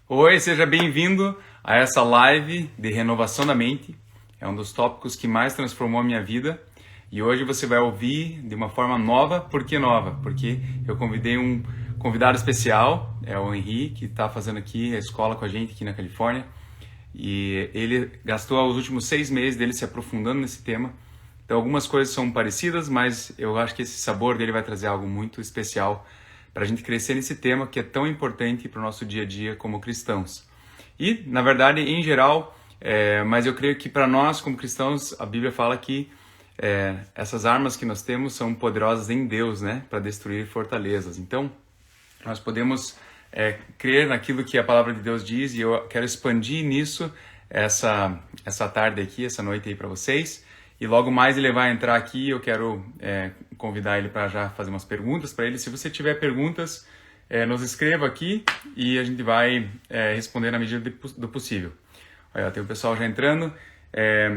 Oi, seja bem-vindo a essa live de renovação da mente. É um dos tópicos que mais transformou a minha vida e hoje você vai ouvir de uma forma nova. Por que nova? Porque eu convidei um convidado especial, é o Henri, que está fazendo aqui a escola com a gente aqui na Califórnia, e ele gastou os últimos 6 meses dele se aprofundando nesse tema. Então algumas coisas são parecidas, mas eu acho que esse sabor dele vai trazer algo muito especial para a gente crescer nesse tema que é tão importante para o nosso dia a dia como cristãos. E, na verdade, em geral, mas eu creio que para nós como cristãos, a Bíblia fala que essas armas que nós temos são poderosas em Deus, né, para destruir fortalezas. Então, nós podemos crer naquilo que a palavra de Deus diz e eu quero expandir nisso essa tarde aqui, essa noite aí para vocês. E logo mais ele vai entrar aqui, eu quero convidar ele para já fazer umas perguntas para ele. Se você tiver perguntas, nos escreva aqui e a gente vai responder na medida do possível. Olha, tem o pessoal já entrando.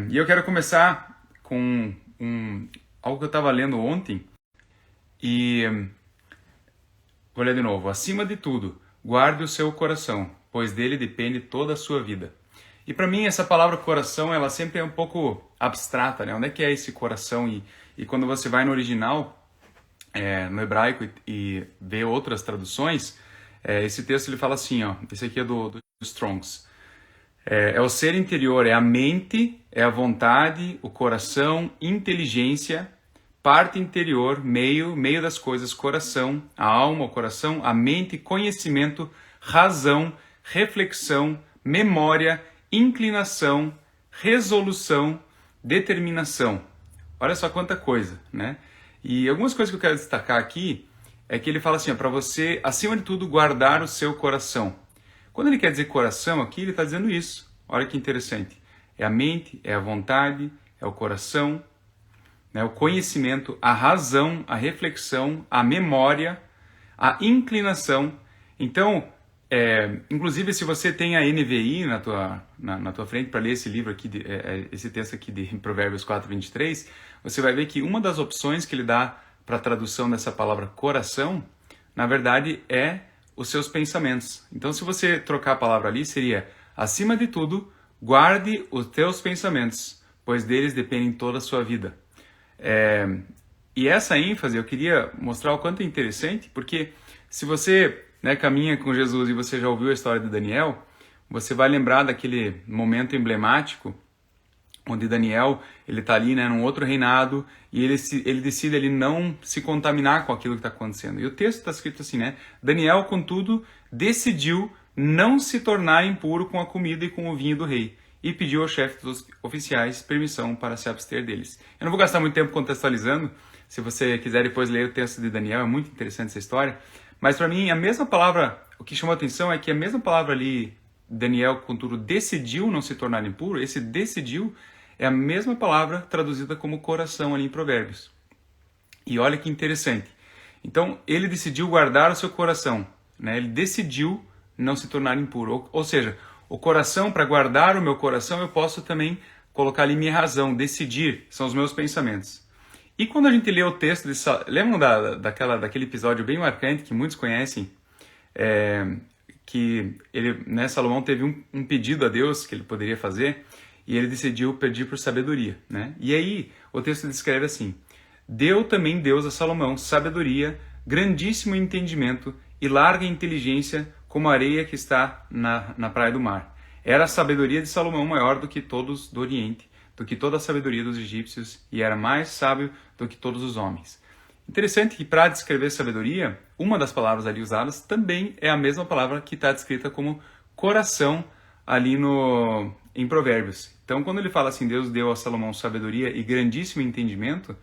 E eu quero começar com algo que eu estava lendo ontem. E vou ler de novo. Acima de tudo, guarde o seu coração, pois dele depende toda a sua vida. E para mim essa palavra coração, ela sempre é um pouco abstrata, né? Onde é que é esse coração? E quando você vai no original, no hebraico, e vê outras traduções, esse texto ele fala assim, ó, esse aqui é do Strongs. É o ser interior, é a mente, é a vontade, o coração, inteligência, parte interior, meio das coisas, coração, a alma, o coração, a mente, conhecimento, razão, reflexão, memória, inclinação, resolução, determinação. Olha só quanta coisa, né? E algumas coisas que eu quero destacar aqui é que ele fala assim, para você, acima de tudo, guardar o seu coração. Quando ele quer dizer coração aqui, ele está dizendo isso. Olha que interessante. É a mente, é a vontade, é o coração, né? O conhecimento, a razão, a reflexão, a memória, a inclinação. Então, inclusive, se você tem a NVI na tua frente para ler esse livro aqui, esse texto aqui de Provérbios 4:23, você vai ver que uma das opções que ele dá para a tradução dessa palavra coração, na verdade, é os seus pensamentos. Então, se você trocar a palavra ali, seria, acima de tudo, guarde os teus pensamentos, pois deles depende toda a sua vida. E essa ênfase eu queria mostrar o quanto é interessante, porque se você caminha com Jesus e você já ouviu a história de Daniel, você vai lembrar daquele momento emblemático onde Daniel ele está ali num outro reinado e ele decide ele não se contaminar com aquilo que está acontecendo. E o texto está escrito assim, né? Daniel, contudo, decidiu não se tornar impuro com a comida e com o vinho do rei e pediu ao chefe dos oficiais permissão para se abster deles. Eu não vou gastar muito tempo contextualizando. Se você quiser depois ler o texto de Daniel, é muito interessante essa história. Mas para mim, a mesma palavra, o que chamou a atenção é que a mesma palavra ali, Daniel, contudo, decidiu não se tornar impuro, esse decidiu é a mesma palavra traduzida como coração ali em Provérbios. E olha que interessante. Então, ele decidiu guardar o seu coração, né? Ele decidiu não se tornar impuro. Ou seja, o coração, para guardar o meu coração, eu posso também colocar ali minha razão, decidir, são os meus pensamentos. E quando a gente lê o texto, lembram daquele episódio bem marcante que muitos conhecem, que Salomão teve um pedido a Deus que ele poderia fazer e ele decidiu pedir por sabedoria, né? E aí o texto descreve assim, deu também Deus a Salomão sabedoria, grandíssimo entendimento e larga inteligência como a areia que está na praia do mar. Era a sabedoria de Salomão maior do que todos do Oriente, do que toda a sabedoria dos egípcios, e era mais sábio do que todos os homens. Interessante que para descrever sabedoria, uma das palavras ali usadas também é a mesma palavra que está descrita como coração ali em Provérbios. Então, quando ele fala assim, Deus deu a Salomão sabedoria e grandíssimo entendimento,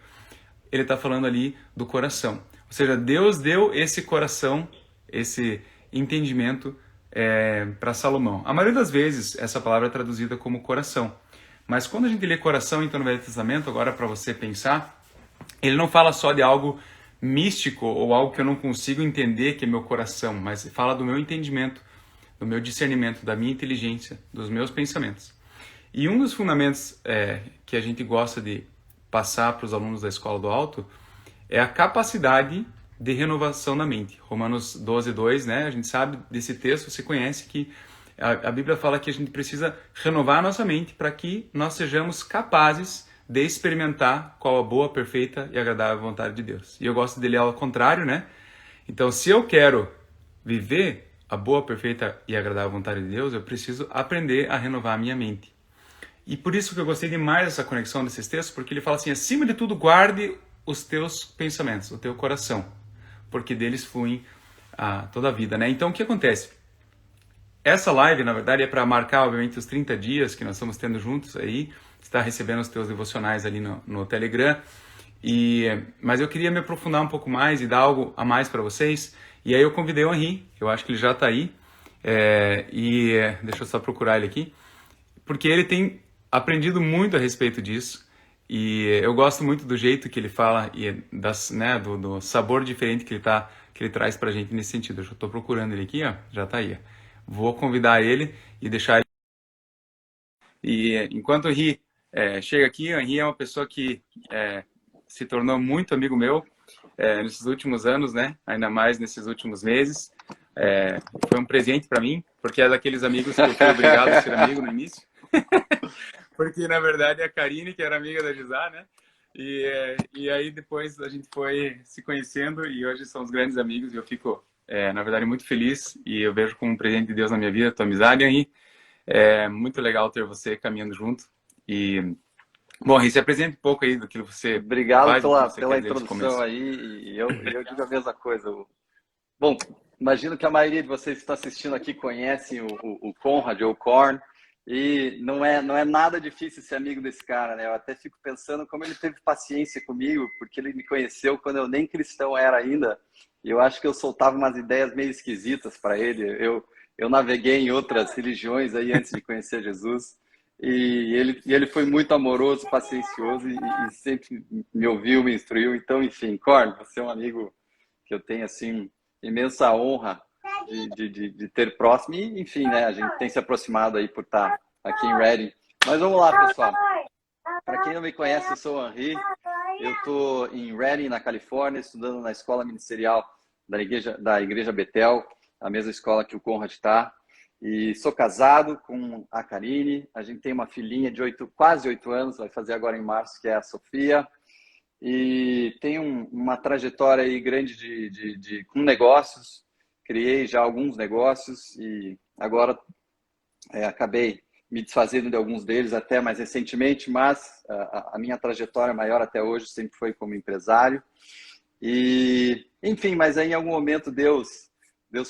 ele está falando ali do coração. Ou seja, Deus deu esse coração, esse entendimento para Salomão. A maioria das vezes, essa palavra é traduzida como coração. Mas quando a gente lê coração, então, no Velho Testamento, agora para você pensar, ele não fala só de algo místico ou algo que eu não consigo entender que é meu coração, mas fala do meu entendimento, do meu discernimento, da minha inteligência, dos meus pensamentos. E um dos fundamentos que a gente gosta de passar para os alunos da Escola do Alto é a capacidade de renovação da mente. Romanos 12:2, né? A gente sabe desse texto, você conhece que A Bíblia fala que a gente precisa renovar a nossa mente para que nós sejamos capazes de experimentar qual a boa, perfeita e agradável vontade de Deus. E eu gosto dele ao contrário, né? Então, se eu quero viver a boa, perfeita e agradável vontade de Deus, eu preciso aprender a renovar a minha mente. E por isso que eu gostei demais dessa conexão desses textos, porque ele fala assim, acima de tudo, guarde os teus pensamentos, o teu coração, porque deles fluem toda a vida, né? Então, o que acontece? Essa live, na verdade, é para marcar, obviamente, os 30 dias que nós estamos tendo juntos aí. Você está recebendo os teus devocionais ali no Telegram. Mas eu queria me aprofundar um pouco mais e dar algo a mais para vocês. E aí eu convidei o Henri, eu acho que ele já está aí. Deixa eu só procurar ele aqui. Porque ele tem aprendido muito a respeito disso. E eu gosto muito do jeito que ele fala e do sabor diferente que ele traz para a gente nesse sentido. Eu já estou procurando ele aqui, ó, já está aí. Ó. Vou convidar ele e deixar ele. E enquanto o Henri chega aqui, o Henri é uma pessoa que se tornou muito amigo meu nesses últimos anos, né? Ainda mais nesses últimos meses. Foi um presente para mim, porque é daqueles amigos que eu fui obrigado a ser amigo no início. Porque, na verdade, é a Karine, que era amiga da Gisá, né? E aí depois a gente foi se conhecendo e hoje somos grandes amigos e eu fico, na verdade, muito feliz e eu vejo como um presente de Deus na minha vida, a tua amizade, Henri. É muito legal ter você caminhando junto. Bom, Henri, se apresente um pouco aí do que você Obrigado faz, pela introdução aí, e eu digo a mesma coisa. Bom, imagino que a maioria de vocês que está assistindo aqui conhecem o Conrad ou Korn, e não é nada difícil ser amigo desse cara, né? Eu até fico pensando como ele teve paciência comigo, porque ele me conheceu quando eu nem cristão era ainda, e eu acho que eu soltava umas ideias meio esquisitas para ele. Eu naveguei em outras religiões aí antes de conhecer Jesus, e ele foi muito amoroso, paciencioso e sempre me ouviu, me instruiu. Então, enfim, Korn, você é um amigo que eu tenho, assim, imensa honra de ter próximo. E, enfim, né, a gente tem se aproximado aí por estar aqui em Reading. Mas vamos lá, pessoal. Para quem não me conhece, eu sou o Henri. Eu estou em Reading, na Califórnia, estudando na escola ministerial da Igreja Betel, a mesma escola que o Conrad está. E sou casado com a Karine. A gente tem uma filhinha de quase 8 anos, vai fazer agora em março, que é a Sofia. E tenho uma trajetória aí grande com negócios. Criei já alguns negócios e agora acabei me desfazendo de alguns deles até mais recentemente, mas a minha trajetória maior até hoje sempre foi como empresário. E, enfim, mas aí em algum momento Deus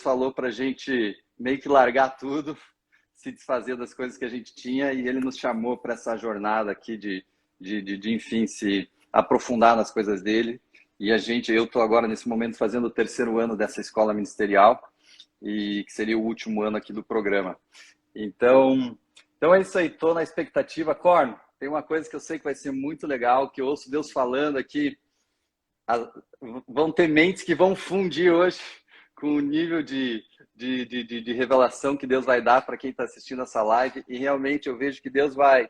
falou para a gente meio que largar tudo, se desfazer das coisas que a gente tinha, e Ele nos chamou para essa jornada aqui de enfim, se aprofundar nas coisas dele. E eu estou agora nesse momento fazendo o 3º ano dessa escola ministerial, e que seria o último ano aqui do programa. Então é isso aí, estou na expectativa. Korn, tem uma coisa que eu sei que vai ser muito legal, que eu ouço Deus falando aqui. Vão ter mentes que vão fundir hoje com o nível de revelação que Deus vai dar para quem está assistindo essa live. E realmente eu vejo que Deus vai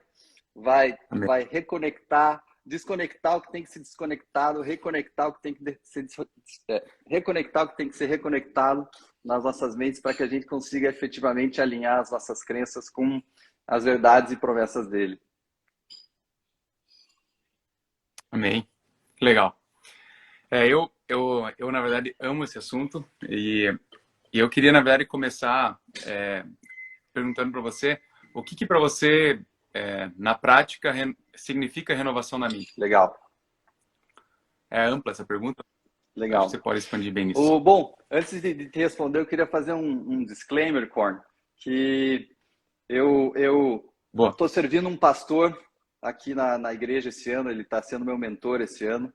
reconectar, desconectar o que tem que ser desconectado, reconectar o que tem que reconectar o que tem que ser reconectado nas nossas mentes, para que a gente consiga efetivamente alinhar as nossas crenças com as verdades e promessas dele. Amém. Legal. Eu na verdade, amo esse assunto e eu queria, na verdade, começar perguntando para você o que para você, na prática, significa renovação na mente. Legal. É ampla essa pergunta? Legal. Acho que você pode expandir bem nisso. Bom, antes de te responder, eu queria fazer um disclaimer, Korn, que eu estou servindo um pastor aqui na igreja esse ano. Ele está sendo meu mentor esse ano.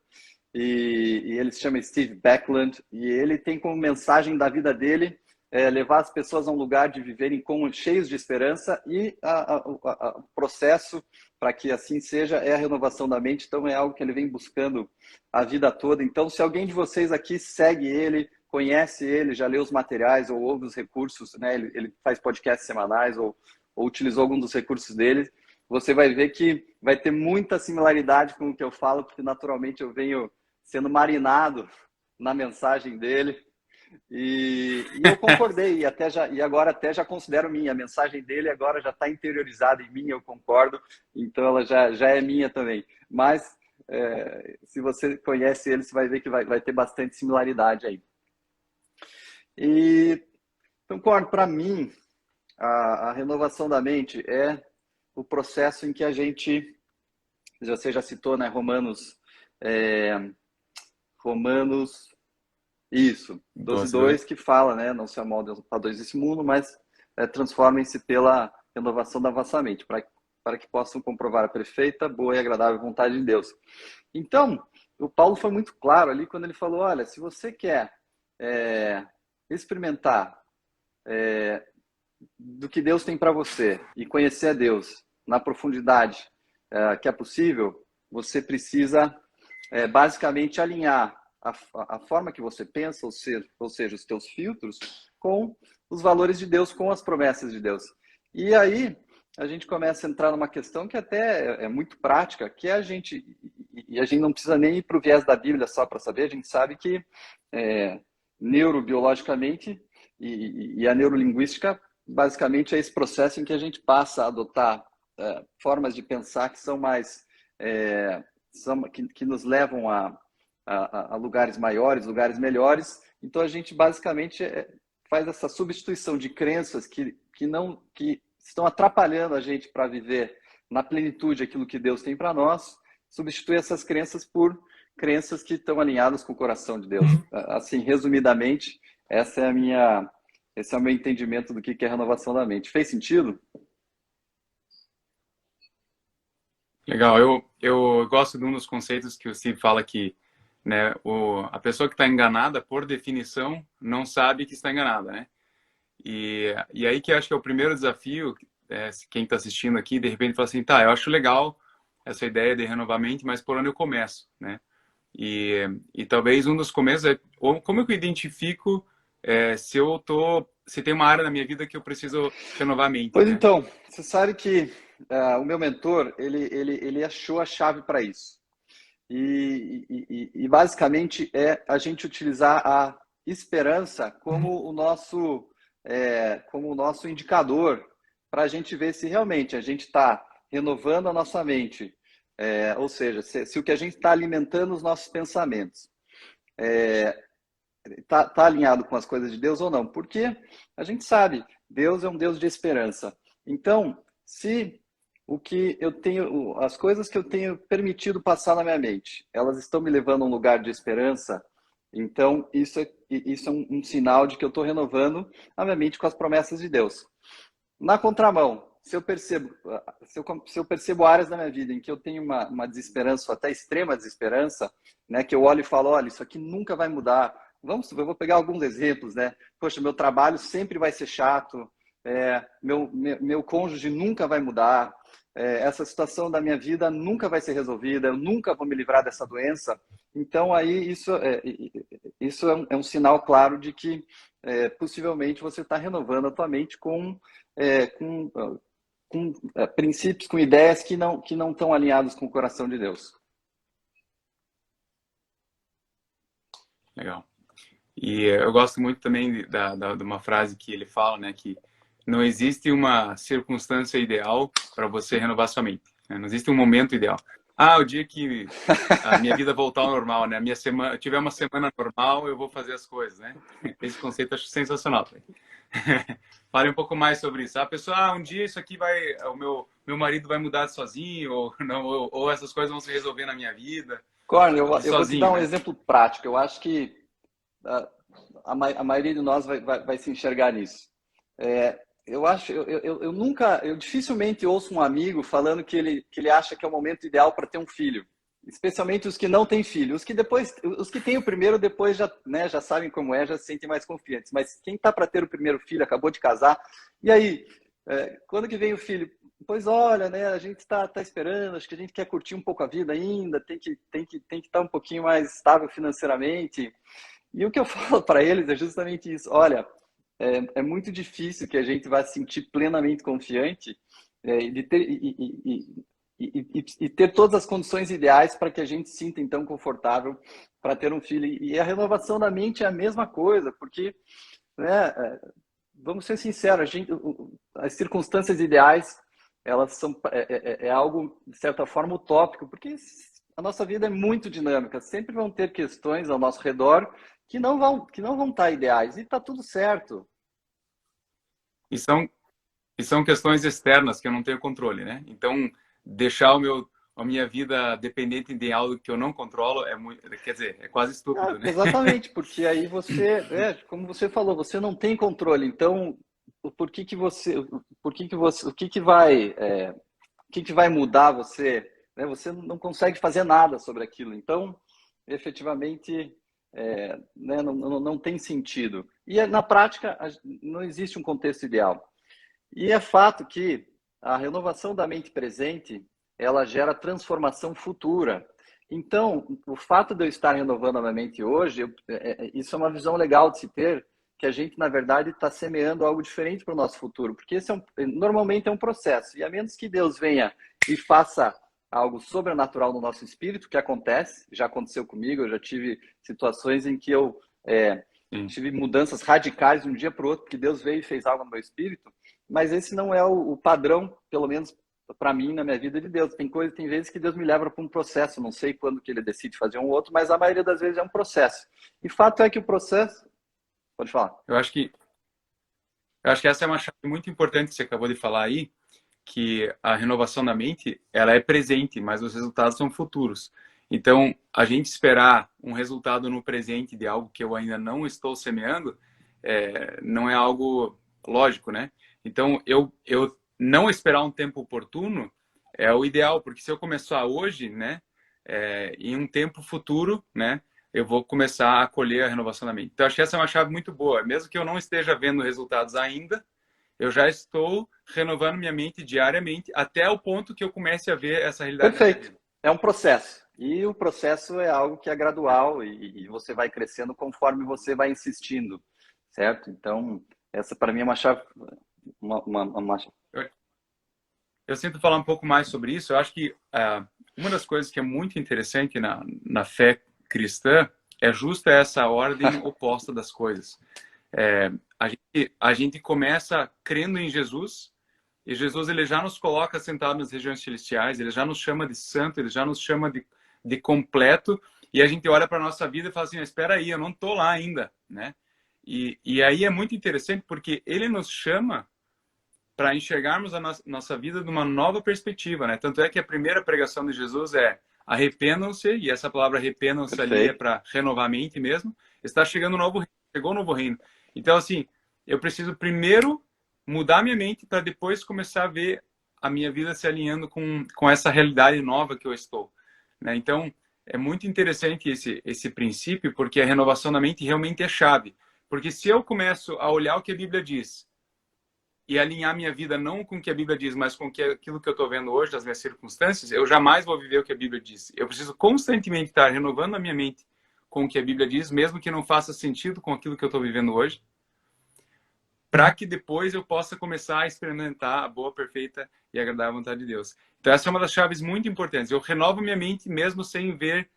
E ele se chama Steve Backlund, e ele tem como mensagem da vida dele levar as pessoas a um lugar de viverem cheios de esperança, e o processo para que assim seja é a renovação da mente. Então é algo que ele vem buscando a vida toda. Então, se alguém de vocês aqui segue ele, conhece ele, já leu os materiais ou ouve os recursos, né? Ele faz podcasts semanais ou utilizou algum dos recursos dele, você vai ver que vai ter muita similaridade com o que eu falo, porque naturalmente eu venho sendo marinado na mensagem dele. E eu concordei, e agora até já considero minha. A mensagem dele agora já está interiorizada em mim, eu concordo, então ela já é minha também. Mas se você conhece ele, você vai ver que vai ter bastante similaridade aí. Então, para mim, a renovação da mente é o processo em que a gente, você já citou, né, Romanos, isso, 12:2, que fala, né, não se amoldem aos padrões desse mundo, mas transformem-se pela renovação da vossa mente, para que possam comprovar a perfeita, boa e agradável vontade de Deus. Então, o Paulo foi muito claro ali quando ele falou, olha, se você quer experimentar do que Deus tem para você e conhecer a Deus na profundidade que é possível, você precisa basicamente alinhar a forma que você pensa, ou seja, os teus filtros, com os valores de Deus, com as promessas de Deus. E aí a gente começa a entrar numa questão que até é muito prática, que a gente não precisa nem ir para o viés da Bíblia só para saber, a gente sabe que neurobiologicamente e a neurolinguística basicamente é esse processo em que a gente passa a adotar formas de pensar que são mais que nos levam a lugares maiores, lugares melhores. Então a gente basicamente faz essa substituição de crenças que estão atrapalhando a gente para viver na plenitude aquilo que Deus tem para nós, substitui essas crenças por crenças que estão alinhadas com o coração de Deus. Assim, resumidamente, esse é o meu entendimento do que é renovação da mente. Fez sentido? Legal, eu gosto de um dos conceitos que o Steve fala que, né, a pessoa que está enganada, por definição, não sabe que está enganada, né? E aí que eu acho que é o primeiro desafio, quem está assistindo aqui, de repente fala assim, tá, eu acho legal essa ideia de renovar a mente, mas por onde eu começo, né? E talvez um dos começos é como eu identifico se tem uma área na minha vida que eu preciso renovar a mente, Pois né? então, você sabe que o meu mentor, ele achou a chave para isso. E basicamente é a gente utilizar a esperança como o nosso indicador para a gente ver se realmente a gente está renovando a nossa mente, ou seja, se o que a gente está alimentando os nossos pensamentos tá alinhado com as coisas de Deus ou não, porque a gente sabe, Deus é um Deus de esperança. Então, se o que eu tenho, as coisas que eu tenho permitido passar na minha mente, elas estão me levando a um lugar de esperança, então isso é um sinal de que eu estou renovando a minha mente com as promessas de Deus. Na contramão, se eu percebo áreas da minha vida em que eu tenho uma desesperança, ou até extrema desesperança, né, que eu olho e falo, olha, isso aqui nunca vai mudar. Eu vou pegar alguns exemplos, né? Poxa, meu trabalho sempre vai ser chato, meu cônjuge nunca vai mudar, essa situação da minha vida nunca vai ser resolvida, eu nunca vou me livrar dessa doença. Então, aí isso é um sinal claro de que possivelmente você está renovando a tua mente com princípios, com ideias que não estão alinhados com o coração de Deus. Legal. E eu gosto muito também de uma frase que ele fala, né, que não existe uma circunstância ideal para você renovar sua mente, né? Não existe um momento ideal. O dia que a minha vida voltar ao normal, né? Eu tiver uma semana normal, eu vou fazer as coisas, né? Esse conceito eu acho sensacional. Fale um pouco mais sobre isso. A pessoa, um dia isso aqui o meu marido vai mudar sozinho, ou não, ou essas coisas vão se resolver na minha vida. Corne, eu vou te dar um né? exemplo prático. Eu acho que a maioria de nós vai se enxergar nisso. Eu dificilmente ouço um amigo falando que ele acha que é o momento ideal para ter um filho, especialmente os que não têm filho. Os que têm o primeiro depois já sabem como já se sentem mais confiantes. Mas quem está para ter o primeiro filho, acabou de casar, e aí, quando que vem o filho? Pois olha, né, a gente está esperando, acho que a gente quer curtir um pouco a vida ainda, tem que estar um pouquinho mais estável financeiramente. E o que eu falo para eles é justamente isso. Olha, é muito difícil que a gente vá se sentir plenamente confiante e ter todas as condições ideais para que a gente se sinta então confortável para ter um filho. E a renovação da mente é a mesma coisa, porque, né, vamos ser sinceros, as circunstâncias ideais, elas são algo, de certa forma, utópico, porque a nossa vida é muito dinâmica, sempre vão ter questões ao nosso redor que não vão estar ideais, e está tudo certo. E são questões externas que eu não tenho controle, né? Então, deixar a minha vida dependente de algo que eu não controlo é muito, quer dizer, é quase estúpido, né? Exatamente, porque aí como você falou, você não tem controle. Então, o que que vai mudar você? Né? Você não consegue fazer nada sobre aquilo. Então, efetivamente, né, não tem sentido. E na prática, não existe um contexto ideal. E é fato que a renovação da mente presente, ela gera transformação futura. Então, o fato de eu estar renovando a minha mente hoje, isso é uma visão legal de se ter, que a gente, na verdade, está semeando algo diferente para o nosso futuro, porque esse normalmente é um processo, e a menos que Deus venha e faça algo sobrenatural no nosso espírito, que acontece, já aconteceu comigo, eu já tive situações em que eu tive mudanças radicais de um dia para o outro, porque Deus veio e fez algo no meu espírito, mas esse não é o padrão, pelo menos para mim, na minha vida de Deus. Tem vezes que Deus me leva para um processo, não sei quando que ele decide fazer um outro, mas a maioria das vezes é um processo. E fato é que o processo... Pode falar. Eu acho que essa é uma chave muito importante que você acabou de falar aí, que a renovação da mente, ela é presente, mas os resultados são futuros. Então, a gente esperar um resultado no presente de algo que eu ainda não estou semeando, não é algo lógico, né? Então, eu não esperar um tempo oportuno é o ideal, porque se eu começar hoje, né, em um tempo futuro, né, eu vou começar a colher a renovação da mente. Então, acho que essa é uma chave muito boa. Mesmo que eu não esteja vendo resultados ainda, eu já estou renovando minha mente diariamente até o ponto que eu comece a ver essa realidade. Perfeito. É um processo. E o processo é algo que é gradual e você vai crescendo conforme você vai insistindo, certo? Então, essa para mim é uma chave. Eu sinto falar um pouco mais sobre isso. Eu acho que uma das coisas que é muito interessante na fé cristã é justa essa ordem oposta das coisas. A gente começa crendo em Jesus, e Jesus ele já nos coloca sentado nas regiões celestiais, ele já nos chama de santo, ele já nos chama de completo, e a gente olha para a nossa vida e fala assim, espera aí, eu não estou lá ainda, né? E aí é muito interessante porque ele nos chama para enxergarmos a nossa vida de uma nova perspectiva, né? Tanto é que a primeira pregação de Jesus é arrependam-se, e essa palavra arrependam-se ali é para renovar a mente mesmo, está chegando um novo reino, chegou um novo reino. Então, assim, eu preciso primeiro mudar minha mente para depois começar a ver a minha vida se alinhando com essa realidade nova que eu estou, né? Então, é muito interessante esse princípio, porque a renovação da mente realmente é chave. Porque se eu começo a olhar o que a Bíblia diz e alinhar minha vida não com o que a Bíblia diz, mas com aquilo que eu estou vendo hoje, das minhas circunstâncias, eu jamais vou viver o que a Bíblia diz. Eu preciso constantemente estar renovando a minha mente com o que a Bíblia diz, mesmo que não faça sentido com aquilo que eu estou vivendo hoje, para que depois eu possa começar a experimentar a boa, perfeita e agradável vontade de Deus. Então, essa é uma das chaves muito importantes. Eu renovo minha mente mesmo sem ver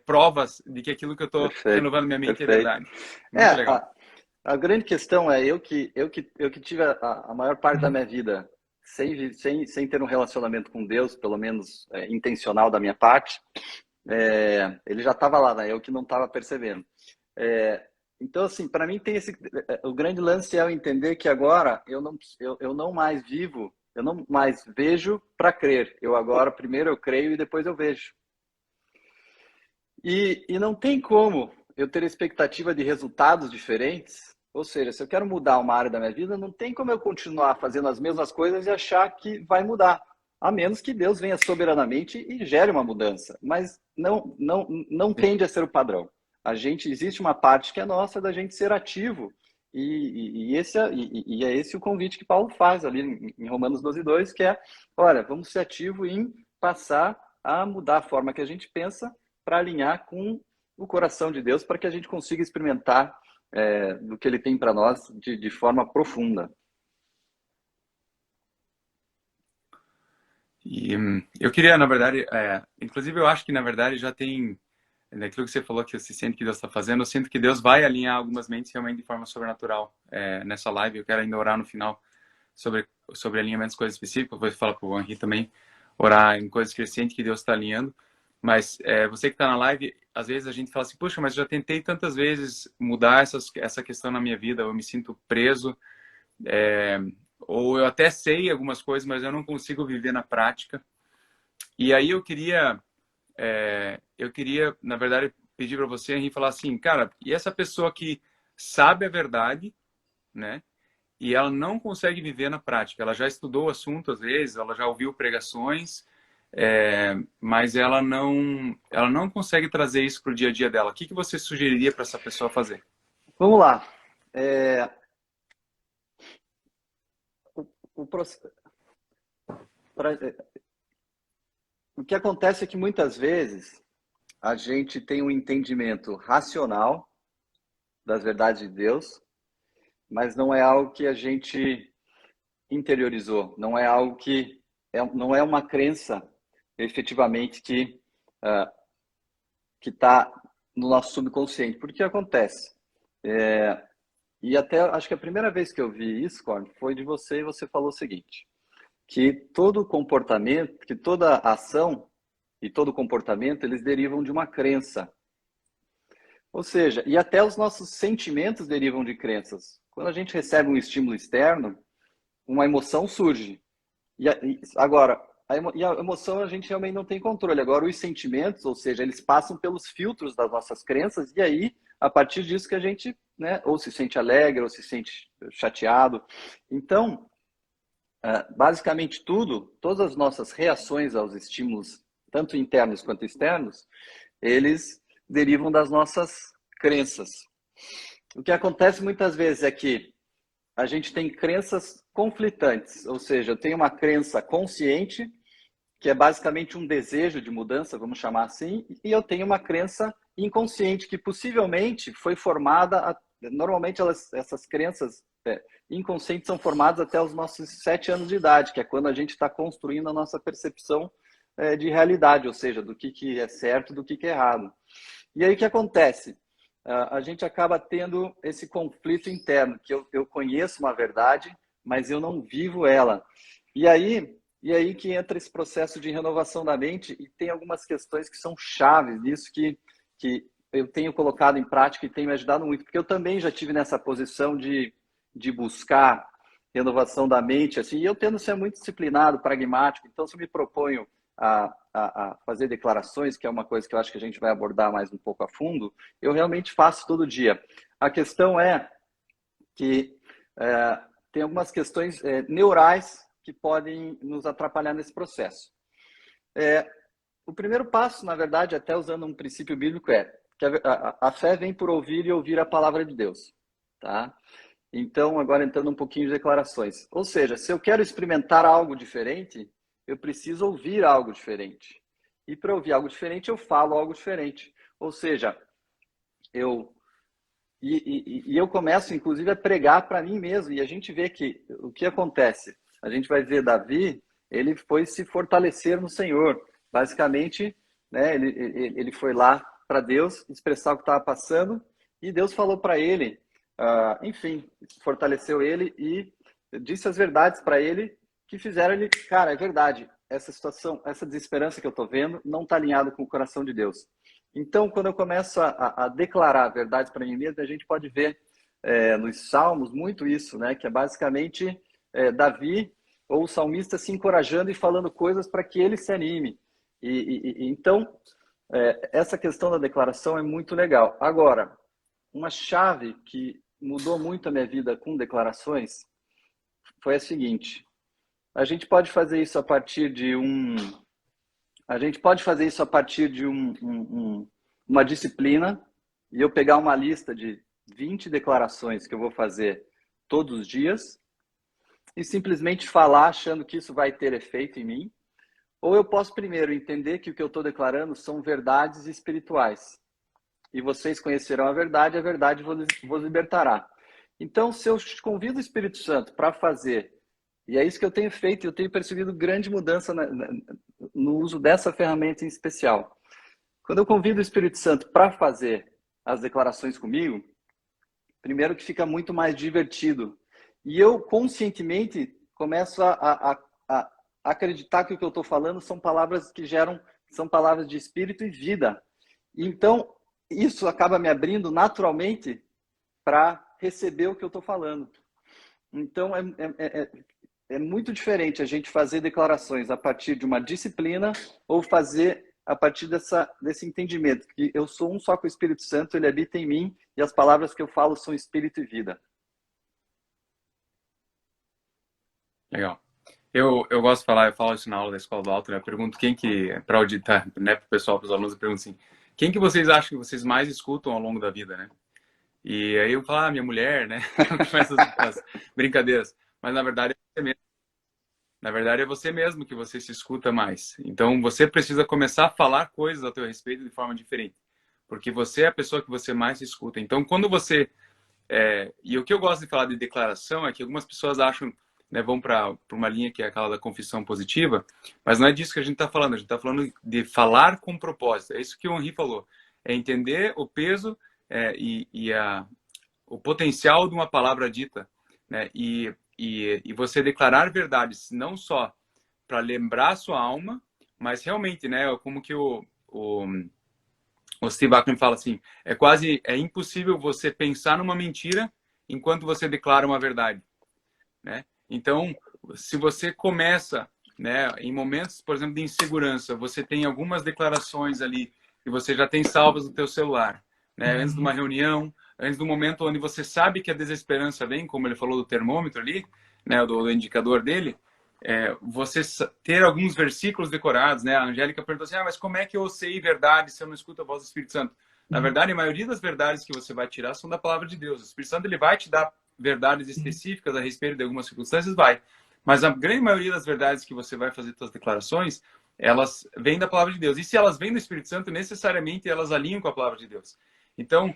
provas de que aquilo que eu estou renovando minha mente é verdade. Muito legal. A grande questão é eu que tive a maior parte da minha vida sem ter um relacionamento com Deus, pelo menos intencional da minha parte, ele já estava lá, né? Eu que não estava percebendo. Então, assim, para mim tem o grande lance é eu entender que agora eu não mais vivo, eu não mais vejo para crer. Eu agora primeiro eu creio e depois eu vejo. E não tem como eu ter expectativa de resultados diferentes. Ou seja, se eu quero mudar uma área da minha vida, não tem como eu continuar fazendo as mesmas coisas e achar que vai mudar. A menos que Deus venha soberanamente e gere uma mudança. Mas não tende a ser o padrão. Existe uma parte que é nossa da gente ser ativo. E é esse o convite que Paulo faz ali em Romanos 12:2, que é, olha, vamos ser ativos em passar a mudar a forma que a gente pensa para alinhar com o coração de Deus, para que a gente consiga experimentar do que Ele tem para nós de forma profunda. E eu queria, na verdade, inclusive eu acho que, na verdade, já tem, naquilo que você falou que você sente que Deus está fazendo, eu sinto que Deus vai alinhar algumas mentes realmente de forma sobrenatural nessa live. Eu quero ainda orar no final sobre alinhamentos, coisas específicas, vou falar para o Henri também, orar em coisas que ele sente que Deus está alinhando. Mas você que está na live, às vezes a gente fala assim, puxa, mas eu já tentei tantas vezes mudar essa questão na minha vida, eu me sinto preso, ou eu até sei algumas coisas, mas eu não consigo viver na prática. E aí eu queria, na verdade, pedir para você, Henri, falar assim, cara, e essa pessoa que sabe a verdade, né? E ela não consegue viver na prática. Ela já estudou o assunto às vezes, ela já ouviu pregações, mas ela não consegue trazer isso para o dia a dia dela. O que que você sugeriria para essa pessoa fazer? Vamos lá. É, o, o, proce- pra- o que acontece é que muitas vezes a gente tem um entendimento racional das verdades de Deus, mas não é algo que a gente interiorizou, não é algo que não é uma crença efetivamente ah, que está no nosso subconsciente. Porque acontece? E até acho que a primeira vez que eu vi isso, Corn, foi de você e você falou o seguinte, que todo comportamento, que toda ação e todo comportamento, eles derivam de uma crença. Ou seja, e até os nossos sentimentos derivam de crenças. Quando a gente recebe um estímulo externo, uma emoção surge. Agora, e a emoção a gente realmente não tem controle. Agora, os sentimentos, ou seja, eles passam pelos filtros das nossas crenças, e aí, a partir disso que a gente, né, ou se sente alegre, ou se sente chateado. Então, basicamente todas as nossas reações aos estímulos, tanto internos quanto externos, eles derivam das nossas crenças. O que acontece muitas vezes é que a gente tem crenças conflitantes, ou seja, eu tenho uma crença consciente, que é basicamente um desejo de mudança, vamos chamar assim, e eu tenho uma crença inconsciente, que possivelmente foi formada, normalmente essas crenças inconscientes são formadas até os nossos 7 anos de idade, que é quando a gente está construindo a nossa percepção de realidade, ou seja, do que é certo, do que é errado. E aí o que acontece? A gente acaba tendo esse conflito interno, que eu conheço uma verdade, mas eu não vivo ela. E aí que entra esse processo de renovação da mente, e tem algumas questões que são chaves nisso que eu tenho colocado em prática e tem me ajudado muito, porque eu também já tive nessa posição de buscar renovação da mente, assim, e eu tendo ser muito disciplinado, pragmático, então se eu me proponho a fazer declarações, que é uma coisa que eu acho que a gente vai abordar mais um pouco a fundo, eu realmente faço todo dia. A questão é que tem algumas questões neurais que podem nos atrapalhar nesse processo. O primeiro passo, na verdade, até usando um princípio bíblico, é que a fé vem por ouvir e ouvir a palavra de Deus. Tá? Então, agora entrando um pouquinho de declarações. Ou seja, se eu quero experimentar algo diferente, eu preciso ouvir algo diferente. E para ouvir algo diferente, eu falo algo diferente. Ou seja, eu eu começo, inclusive, a pregar para mim mesmo. E a gente vê que o que acontece? A gente vai ver Davi, ele foi se fortalecer no Senhor. Basicamente, né, ele foi lá para Deus expressar o que estava passando e Deus falou para ele, enfim, fortaleceu ele e disse as verdades para ele que fizeram ele, cara, é verdade, essa situação, essa desesperança que eu estou vendo não está alinhado com o coração de Deus. Então, quando eu começo a declarar verdades para mim mesmo, a gente pode ver nos Salmos muito isso, né? Que é basicamente Davi ou o salmista se encorajando e falando coisas para que ele se anime. Então, essa questão da declaração é muito legal. Agora, uma chave que mudou muito a minha vida com declarações foi a seguinte: a gente pode fazer isso a partir de uma disciplina e eu pegar uma lista de 20 declarações que eu vou fazer todos os dias e simplesmente falar achando que isso vai ter efeito em mim. Ou eu posso primeiro entender que o que eu estou declarando são verdades espirituais. E vocês conhecerão a verdade vos libertará. Então, se eu convido o Espírito Santo para fazer E é isso que eu tenho feito, eu tenho percebido grande mudança no uso dessa ferramenta em especial. Quando eu convido o Espírito Santo para fazer as declarações comigo, primeiro que fica muito mais divertido. E eu conscientemente começo a acreditar que o que eu estou falando são palavras que são palavras de espírito e vida. Então, isso acaba me abrindo naturalmente para receber o que eu estou falando. Então, é muito diferente a gente fazer declarações a partir de uma disciplina ou fazer a partir desse entendimento que eu sou um só com o Espírito Santo, ele habita em mim e as palavras que eu falo são espírito e vida. Legal. Eu gosto de falar, eu falo isso na aula da Escola do Alto, né? Eu pergunto para auditar, né, para o pessoal, para os alunos, eu pergunto assim, quem que vocês acham que vocês mais escutam ao longo da vida, né? E aí eu falo, minha mulher, né? Começa as brincadeiras. Mas na verdade é você mesmo. Na verdade é você mesmo que você se escuta mais. Então você precisa começar a falar coisas a teu respeito de forma diferente. Porque você é a pessoa que você mais se escuta. Então quando você... e o que eu gosto de falar de declaração é que algumas pessoas acham, né, vão para uma linha que é aquela da confissão positiva, mas não é disso que a gente está falando. A gente está falando de falar com propósito. É isso que o Henri falou. É entender o peso o potencial de uma palavra dita, né? E você declarar verdades, não só para lembrar a sua alma, mas realmente, né? Como que o Steve Bachman fala assim, é impossível você pensar numa mentira enquanto você declara uma verdade, né? Então, se você começa, né, em momentos, por exemplo, de insegurança, você tem algumas declarações ali que você já tem salvas no teu celular, né? Antes de uma reunião, antes do momento onde você sabe que a desesperança vem, como ele falou do termômetro ali, né, do indicador dele, você ter alguns versículos decorados, né? A Angélica perguntou assim, mas como é que eu sei verdade se eu não escuto a voz do Espírito Santo? Na verdade, a maioria das verdades que você vai tirar são da palavra de Deus. O Espírito Santo ele vai te dar verdades específicas a respeito de algumas circunstâncias, vai. Mas a grande maioria das verdades que você vai fazer suas declarações, elas vêm da palavra de Deus. E se elas vêm do Espírito Santo, necessariamente elas alinham com a palavra de Deus. Então,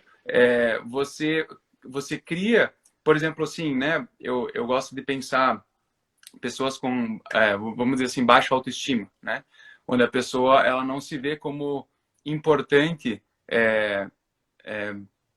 você cria, por exemplo, assim, né? Eu gosto de pensar pessoas com, vamos dizer assim, baixa autoestima, né? Onde a pessoa ela não se vê como importante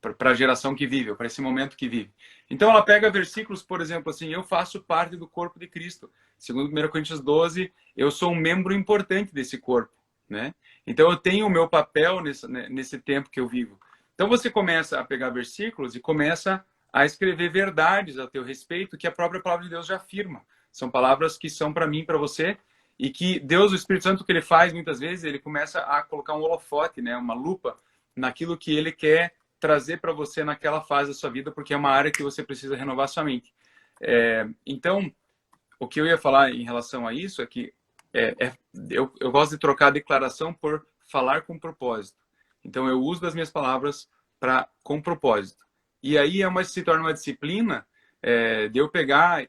para a geração que vive, para esse momento que vive. Então ela pega versículos, por exemplo, assim, eu faço parte do corpo de Cristo. Segundo 1 Coríntios 12, eu sou um membro importante desse corpo, né? Então eu tenho o meu papel nesse tempo que eu vivo. Então você começa a pegar versículos e começa a escrever verdades a teu respeito que a própria palavra de Deus já afirma. São palavras que são para mim, para você, e que Deus, o Espírito Santo, o que ele faz muitas vezes, ele começa a colocar um holofote, né, uma lupa naquilo que ele quer trazer para você naquela fase da sua vida, porque é uma área que você precisa renovar sua mente. Então, o que eu ia falar em relação a isso é que eu gosto de trocar a declaração por falar com propósito. Então, eu uso das minhas palavras com propósito. E aí se torna uma disciplina de eu pegar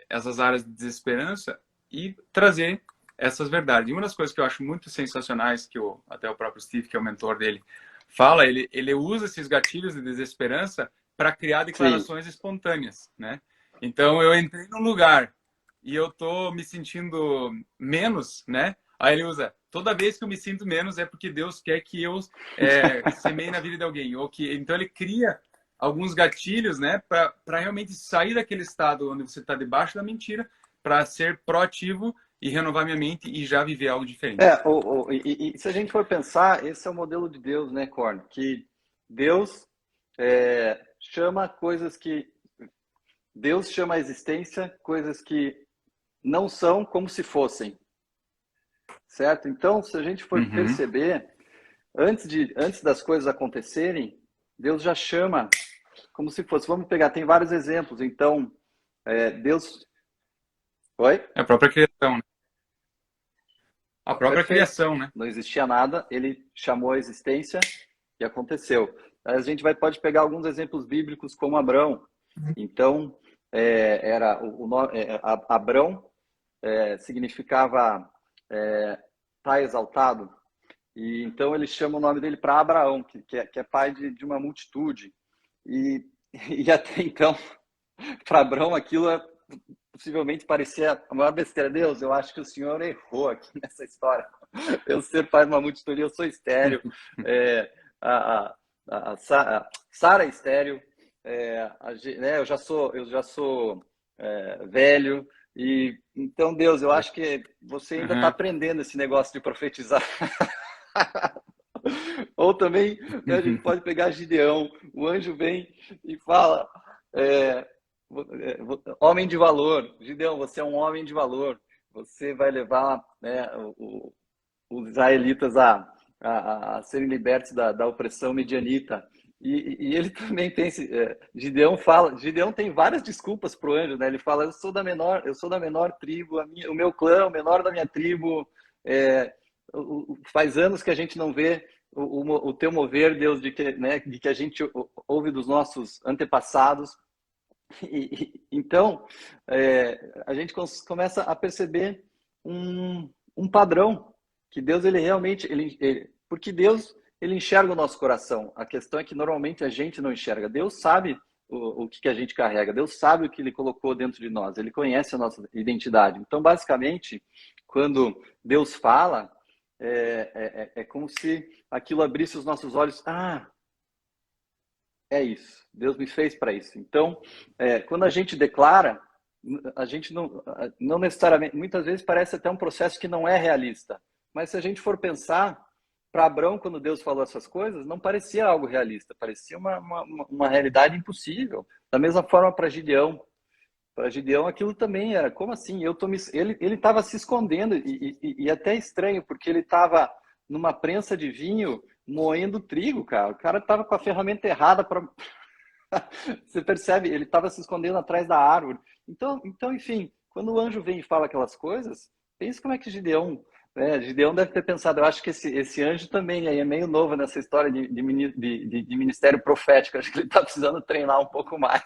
essas áreas de desesperança e trazer essas verdades. E uma das coisas que eu acho muito sensacionais, que até o próprio Steve, que é o mentor dele, fala, ele usa esses gatilhos de desesperança para criar declarações espontâneas, né? Então, eu entrei num lugar e eu tô me sentindo menos, né? Aí ele usa, toda vez que eu me sinto menos é porque Deus quer que eu semeie na vida de alguém. Então, ele cria alguns gatilhos, né? Para realmente sair daquele estado onde você está debaixo da mentira, para ser proativo e renovar minha mente e já viver algo diferente. E se a gente for pensar, esse é o modelo de Deus, né, Corn? Que Deus chama coisas que... Deus chama a existência coisas que não são como se fossem. Certo? Então, se a gente for perceber, antes das coisas acontecerem, Deus já chama como se fosse. Vamos pegar, tem vários exemplos. Então, Deus... Oi? É a própria criação, né? A própria Perfeito. criação, né? Não existia nada, ele chamou a existência e aconteceu. A gente pode pegar alguns exemplos bíblicos como Abrão. Então, Abrão significava pai exaltado. E então ele chama o nome dele para Abraão, que é pai de uma multitude. E até então, para Abrão aquilo possivelmente parecia a maior besteira. Deus, eu acho que o senhor errou aqui nessa história. Eu ser pai de uma multitoria, eu sou estéreo. A, a Sara é estéreo. Né, eu já sou velho. E então, Deus, eu acho que você ainda está aprendendo esse negócio de profetizar. Ou também, né, a gente pode pegar Gideão, o anjo vem e fala, homem de valor, Gideão, você é um homem de valor, você vai levar, né, os israelitas a serem libertos da opressão medianita. E ele também tem Gideão tem várias desculpas para o anjo, né? Ele fala, eu sou da menor tribo, o meu clã, o menor da minha tribo, faz anos que a gente não vê o teu mover, Deus, de que a gente ouve dos nossos antepassados. Então, a gente começa a perceber um padrão, que Deus, ele realmente, porque Deus, ele enxerga o nosso coração. A questão é que normalmente a gente não enxerga. Deus sabe o que a gente carrega, Deus sabe o que ele colocou dentro de nós, ele conhece a nossa identidade. Então, basicamente, quando Deus fala, é como se aquilo abrisse os nossos olhos. Ah, é isso. Deus me fez para isso. Então, quando a gente declara, a gente não necessariamente, muitas vezes parece até um processo que não é realista. Mas se a gente for pensar, para Abraão, quando Deus falou essas coisas, não parecia algo realista, parecia uma realidade impossível. Da mesma forma para Gideão. Para Gideão aquilo também era, como assim? Ele estava se escondendo, e até estranho, porque ele estava numa prensa de vinho moendo trigo, cara. O cara estava com a ferramenta errada para... Você percebe? Ele estava se escondendo atrás da árvore. Então, enfim, quando o anjo vem e fala aquelas coisas, pense como é que Gideão... Gideão deve ter pensado, eu acho que esse anjo também é meio novo nessa história de ministério profético, acho que ele está precisando treinar um pouco mais.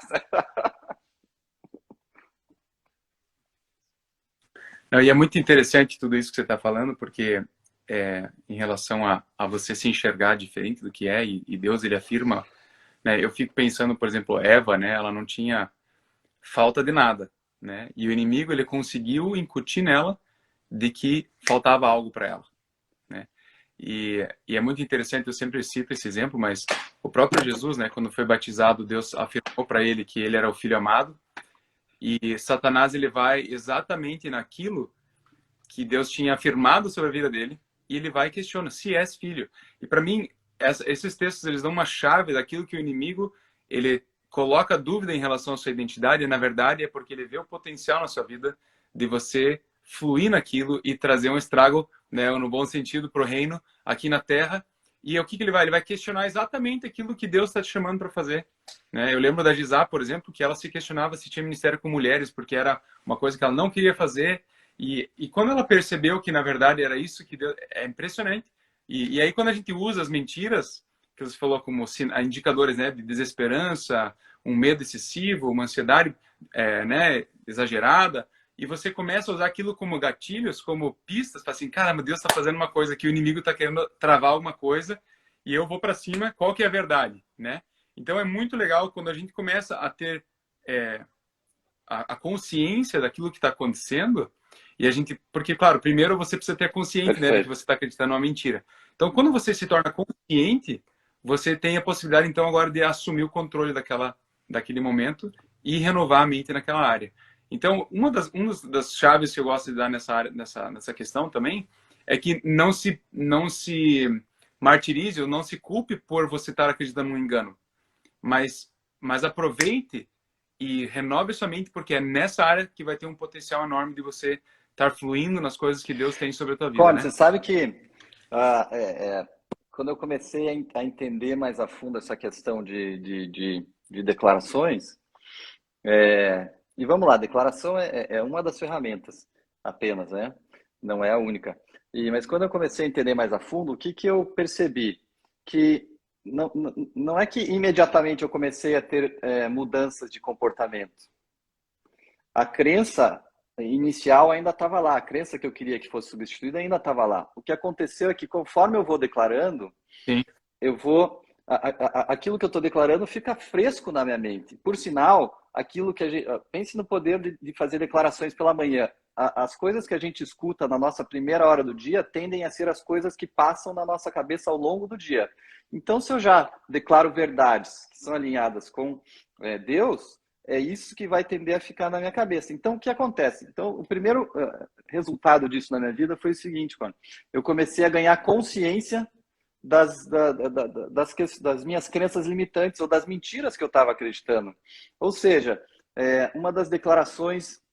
Não, e é muito interessante tudo isso que você está falando, porque em relação a você se enxergar diferente do que é, e Deus, ele afirma, né, eu fico pensando, por exemplo, Eva, né, ela não tinha falta de nada, né, e o inimigo, ele conseguiu incutir nela de que faltava algo para ela, né? E é muito interessante, eu sempre cito esse exemplo, mas o próprio Jesus, né, quando foi batizado, Deus afirmou para ele que ele era o filho amado, e Satanás, ele vai exatamente naquilo que Deus tinha afirmado sobre a vida dele, e ele vai e questiona se és filho. E para mim, esses textos, eles dão uma chave daquilo que o inimigo, ele coloca dúvida em relação à sua identidade, e na verdade é porque ele vê o potencial na sua vida de você fluir naquilo e trazer um estrago, né, no bom sentido, para o reino aqui na terra. E o que ele vai? Ele vai questionar exatamente aquilo que Deus está te chamando para fazer, né? Eu lembro da Gisá, por exemplo, que ela se questionava se tinha ministério com mulheres, porque era uma coisa que ela não queria fazer. E quando ela percebeu que, na verdade, era isso que Deus... É impressionante. E aí, quando a gente usa as mentiras, que você falou como indicadores, né, de desesperança, um medo excessivo, uma ansiedade né, exagerada, e você começa a usar aquilo como gatilhos, como pistas, para assim, caramba, Deus está fazendo uma coisa que o inimigo está querendo travar alguma coisa, e eu vou para cima, qual que é a verdade, né? Então é muito legal quando a gente começa a ter a consciência daquilo que está acontecendo, e a gente, porque claro, primeiro você precisa ter consciência, né, de que você está acreditando numa mentira. Então quando você se torna consciente, você tem a possibilidade então agora de assumir o controle daquele momento e renovar a mente naquela área. Então, uma das chaves que eu gosto de dar nessa questão também é que não se martirize ou não se culpe por você estar acreditando no engano, mas aproveite e renove sua mente, porque é nessa área que vai ter um potencial enorme de você estar fluindo nas coisas que Deus tem sobre a tua vida. Cone, né? Você sabe que quando eu comecei a entender mais a fundo essa questão de declarações, e vamos lá, declaração é uma das ferramentas apenas, né? Não é a única. Mas quando eu comecei a entender mais a fundo, o que eu percebi? Que não é que imediatamente eu comecei a ter mudanças de comportamento. A crença inicial ainda estava lá, a crença que eu queria que fosse substituída ainda estava lá. O que aconteceu é que conforme eu vou declarando, Sim. eu vou... aquilo que eu estou declarando fica fresco na minha mente. Por sinal, aquilo que a gente... Pense no poder de fazer declarações pela manhã. As coisas que a gente escuta na nossa primeira hora do dia tendem a ser as coisas que passam na nossa cabeça ao longo do dia. Então, se eu já declaro verdades que são alinhadas com Deus, é isso que vai tender a ficar na minha cabeça. Então, o que acontece? Então, o primeiro resultado disso na minha vida foi o seguinte, mano. Eu comecei a ganhar consciência das minhas crenças limitantes ou das mentiras que eu estava acreditando. Ou seja, uma das declarações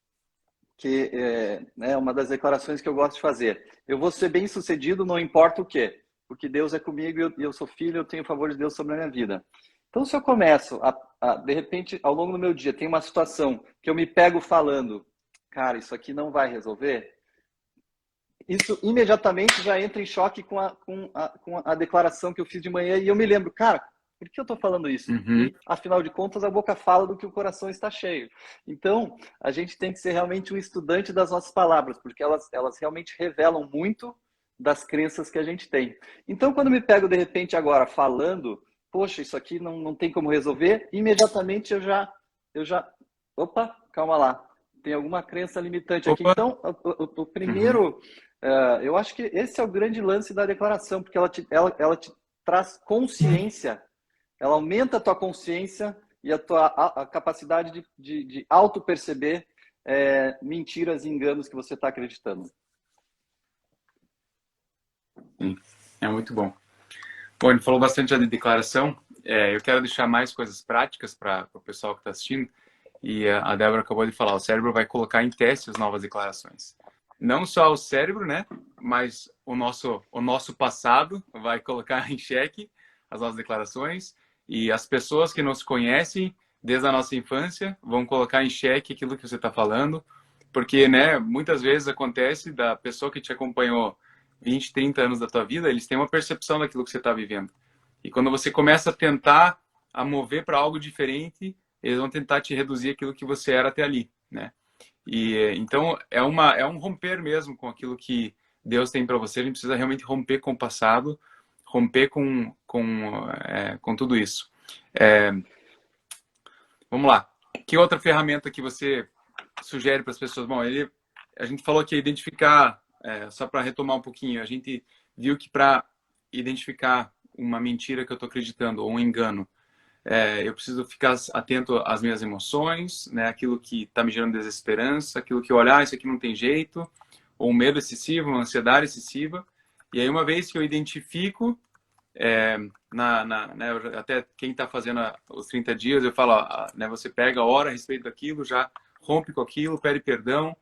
uma das declarações que eu gosto de fazer. Eu vou ser bem-sucedido, não importa o quê, porque Deus é comigo e eu sou filho, eu tenho o favor de Deus sobre a minha vida. Então, se eu começo de repente, ao longo do meu dia, tem uma situação que eu me pego falando, cara, isso aqui não vai resolver, isso imediatamente já entra em choque com a declaração que eu fiz de manhã e eu me lembro, cara, por que eu estou falando isso? Uhum. E, afinal de contas, a boca fala do que o coração está cheio. Então, a gente tem que ser realmente um estudante das nossas palavras, porque elas realmente revelam muito das crenças que a gente tem. Então, quando me pego, de repente, agora falando, poxa, isso aqui não tem como resolver, imediatamente eu já... Opa, calma lá. Tem alguma crença limitante aqui. Opa. Então, o primeiro... eu acho que esse é o grande lance da declaração, porque ela te traz consciência, ela aumenta a tua consciência e a capacidade de auto-perceber mentiras e enganos que você está acreditando. Sim, é muito bom. Bom, ele falou bastante já de declaração. Eu quero deixar mais coisas práticas para o pessoal que está assistindo. E a Débora acabou de falar, o cérebro vai colocar em teste as novas declarações. Não só o cérebro, né? Mas o nosso passado vai colocar em xeque as nossas declarações. E as pessoas que nos conhecem desde a nossa infância vão colocar em xeque aquilo que você está falando. Porque, né, muitas vezes acontece da pessoa que te acompanhou 20, 30 anos da tua vida, eles têm uma percepção daquilo que você está vivendo. E quando você começa a tentar a mover para algo diferente, eles vão tentar te reduzir aquilo que você era até ali, né? E então é um romper mesmo com aquilo que Deus tem para você. A gente precisa realmente romper com o passado, romper com tudo isso. Vamos lá. Que outra ferramenta que você sugere para as pessoas? Bom, a gente falou que identificar, só para retomar um pouquinho, a gente viu que para identificar uma mentira que eu estou acreditando ou um engano, eu preciso ficar atento às minhas emoções, né? Aquilo que está me gerando desesperança, aquilo que eu olhar, isso aqui não tem jeito, ou um medo excessivo, uma ansiedade excessiva. E aí, uma vez que eu identifico, né, até quem está fazendo os 30 dias, eu falo, né, você pega a hora a respeito daquilo, já rompe com aquilo, pede perdão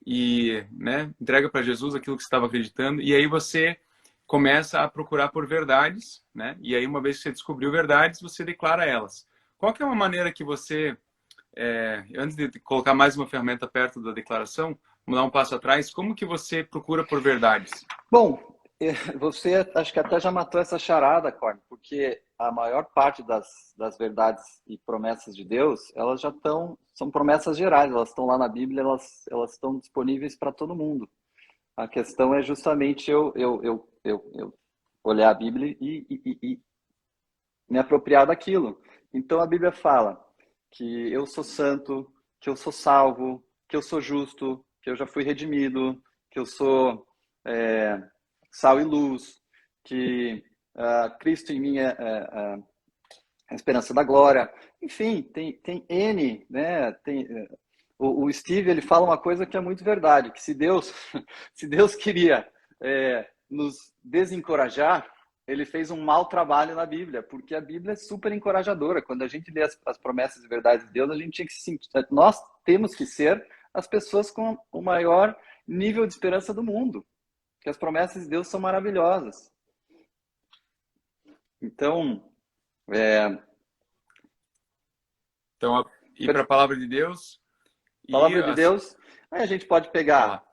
e, né, entrega para Jesus aquilo que você estava acreditando. E aí você começa a procurar por verdades, né? E aí, uma vez que você descobriu verdades, você declara elas. Qual que é uma maneira que você, antes de colocar mais uma ferramenta perto da declaração, vamos dar um passo atrás, como que você procura por verdades? Bom, você acho que até já matou essa charada, Corn, porque a maior parte das verdades e promessas de Deus, elas já são promessas gerais, elas estão lá na Bíblia, elas estão disponíveis para todo mundo. A questão é justamente eu olhar a Bíblia e me apropriar daquilo. Então a Bíblia fala que eu sou santo, que eu sou salvo, que eu sou justo, que eu já fui redimido, que eu sou sal e luz, que Cristo em mim é a esperança da glória. Enfim, tem N, né? O Steve, ele fala uma coisa que é muito verdade, que se Deus queria nos desencorajar, ele fez um mau trabalho na Bíblia, porque a Bíblia é super encorajadora. Quando a gente lê as promessas e verdades de Deus, a gente tinha que se sentir... Nós temos que ser as pessoas com o maior nível de esperança do mundo, porque as promessas de Deus são maravilhosas. Então, ir para a palavra de Deus... Palavra de Deus, aí a gente pode pegar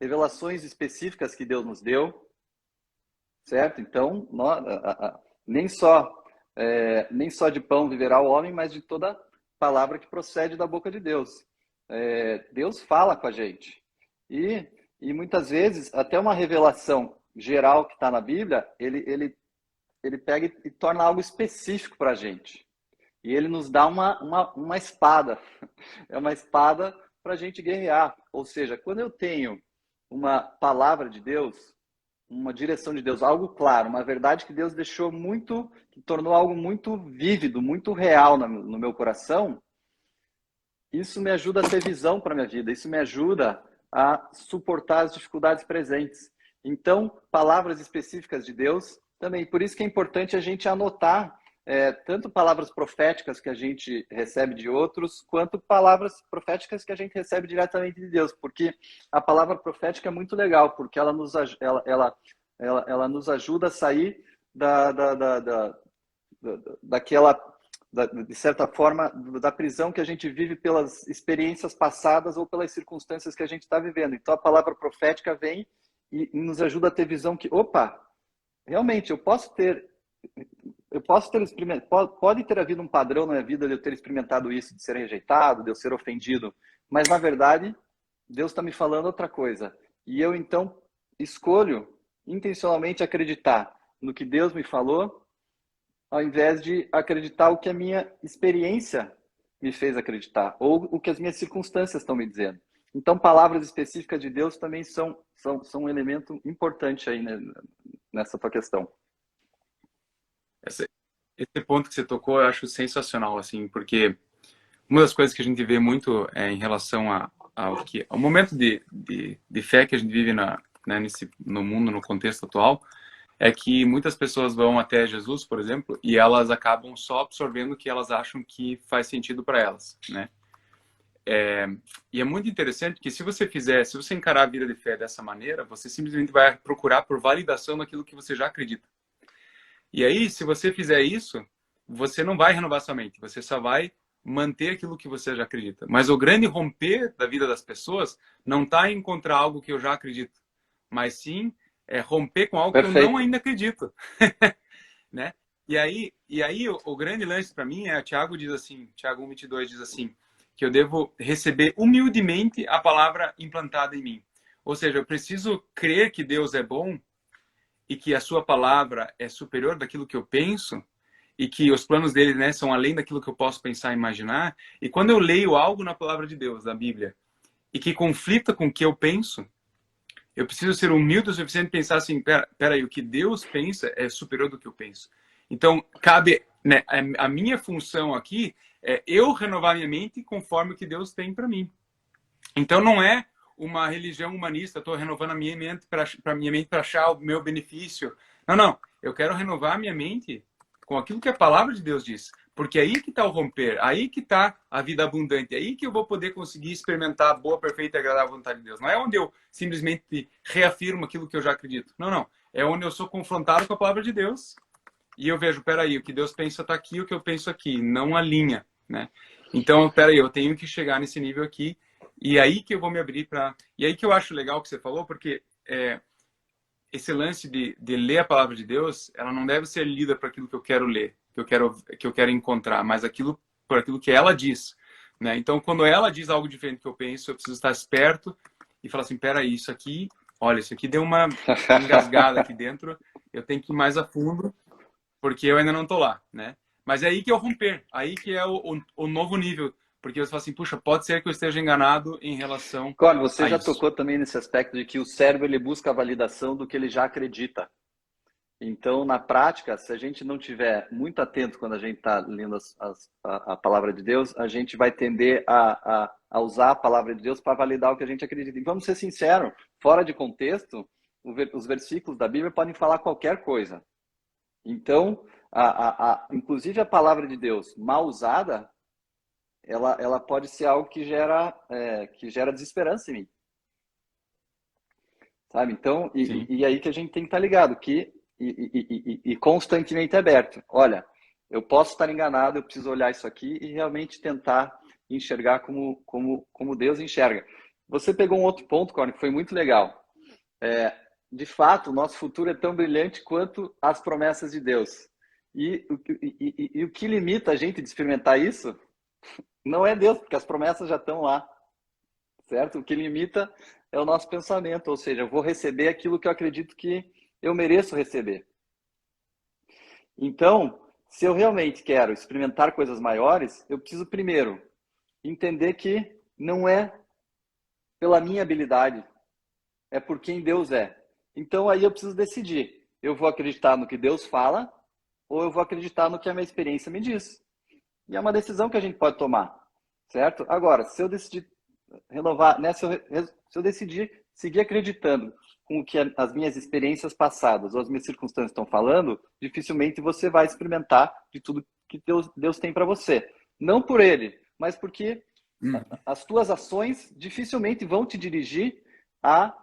revelações específicas que Deus nos deu, certo? Então, nem só de pão viverá o homem, mas de toda palavra que procede da boca de Deus. Deus fala com a gente. E muitas vezes, até uma revelação geral que está na Bíblia, ele pega e torna algo específico para a gente. E ele nos dá uma espada. É uma espada para a gente guerrear. Ou seja, quando eu tenho uma palavra de Deus, uma direção de Deus, algo claro, uma verdade que Deus deixou muito, que tornou algo muito vívido, muito real no meu coração, isso me ajuda a ter visão para a minha vida, isso me ajuda a suportar as dificuldades presentes. Então, palavras específicas de Deus também. Por isso que é importante a gente anotar tanto palavras proféticas que a gente recebe de outros, quanto palavras proféticas que a gente recebe diretamente de Deus. Porque a palavra profética é muito legal, porque ela nos ajuda a sair daquela, de certa forma, da prisão que a gente vive pelas experiências passadas ou pelas circunstâncias que a gente está vivendo. Então, a palavra profética vem e nos ajuda a ter visão que, opa, realmente, pode ter havido um padrão na minha vida de eu ter experimentado isso, de ser rejeitado, de eu ser ofendido, mas, na verdade, Deus está me falando outra coisa. E eu, então, escolho intencionalmente acreditar no que Deus me falou, ao invés de acreditar o que a minha experiência me fez acreditar, ou o que as minhas circunstâncias estão me dizendo. Então, palavras específicas de Deus também são um elemento importante aí, né, nessa tua questão. Esse ponto que você tocou eu acho sensacional, assim, porque uma das coisas que a gente vê muito em relação ao momento de fé que a gente vive no mundo, no contexto atual, é que muitas pessoas vão até Jesus, por exemplo, e elas acabam só absorvendo o que elas acham que faz sentido para elas, né? E é muito interessante que se você encarar a vida de fé dessa maneira, você simplesmente vai procurar por validação daquilo que você já acredita. E aí, se você fizer isso, você não vai renovar sua mente, você só vai manter aquilo que você já acredita. Mas o grande romper da vida das pessoas não está em encontrar algo que eu já acredito, mas sim romper com algo Perfeito. que eu não ainda acredito. Né? E aí o grande lance para mim Tiago 1:22 diz assim, que eu devo receber humildemente a palavra implantada em mim. Ou seja, eu preciso crer que Deus é bom e que a sua palavra é superior daquilo que eu penso e que os planos dele, né, são além daquilo que eu posso pensar e imaginar. E quando eu leio algo na palavra de Deus, da Bíblia, e que conflita com o que eu penso, eu preciso ser humilde o suficiente para pensar assim, peraí, o que Deus pensa é superior do que eu penso. Então, cabe, né, a minha função aqui é eu renovar minha mente conforme o que Deus tem para mim. Então, não é uma religião humanista, estou renovando a minha mente para achar o meu benefício. Não. Eu quero renovar a minha mente com aquilo que a palavra de Deus diz. Porque aí que está o romper, aí que está a vida abundante, aí que eu vou poder conseguir experimentar a boa, perfeita e agradável vontade de Deus. Não é onde eu simplesmente reafirmo aquilo que eu já acredito. Não. É onde eu sou confrontado com a palavra de Deus e eu vejo, peraí, o que Deus pensa está aqui, o que eu penso aqui, não alinha, né? Então, peraí, eu tenho que chegar nesse nível aqui e aí que eu vou me abrir para... E aí que eu acho legal o que você falou, porque esse lance de ler a palavra de Deus, ela não deve ser lida para aquilo que eu quero ler, que eu quero encontrar, mas por aquilo que ela diz, né? Então, quando ela diz algo diferente do que eu penso, eu preciso estar esperto e falar assim, peraí, isso aqui deu uma engasgada aqui dentro, eu tenho que ir mais a fundo, porque eu ainda não tô lá, né? Mas é aí que é o romper, aí que é o novo nível, porque você fala assim, puxa, pode ser que eu esteja enganado em relação Cor, você a já isso. tocou também nesse aspecto de que o cérebro ele busca a validação do que ele já acredita. Então, na prática, se a gente não tiver muito atento quando a gente está lendo a palavra de Deus, a gente vai tender a usar a palavra de Deus para validar o que a gente acredita. E vamos ser sinceros, fora de contexto, os versículos da Bíblia podem falar qualquer coisa. Então, inclusive a palavra de Deus mal usada, ela pode ser algo que gera desesperança em mim. Sabe? Então, e aí que a gente tem que estar ligado, que e constantemente aberto. Olha, eu posso estar enganado, eu preciso olhar isso aqui e realmente tentar enxergar como Deus enxerga. Você pegou um outro ponto, Corne, que foi muito legal. De fato, o nosso futuro é tão brilhante quanto as promessas de Deus. E o que limita a gente de experimentar isso não é Deus, porque as promessas já estão lá, certo? O que limita é o nosso pensamento, ou seja, eu vou receber aquilo que eu acredito que eu mereço receber. Então, se eu realmente quero experimentar coisas maiores, eu preciso primeiro entender que não é pela minha habilidade, é por quem Deus é. Então aí eu preciso decidir. Eu vou acreditar no que Deus fala ou eu vou acreditar no que a minha experiência me diz. E é uma decisão que a gente pode tomar, certo? Agora, se eu decidir renovar, né? Se eu decidir seguir acreditando com o que as minhas experiências passadas ou as minhas circunstâncias estão falando, dificilmente você vai experimentar de tudo que Deus tem para você. Não por ele, mas porque as tuas ações dificilmente vão te dirigir a,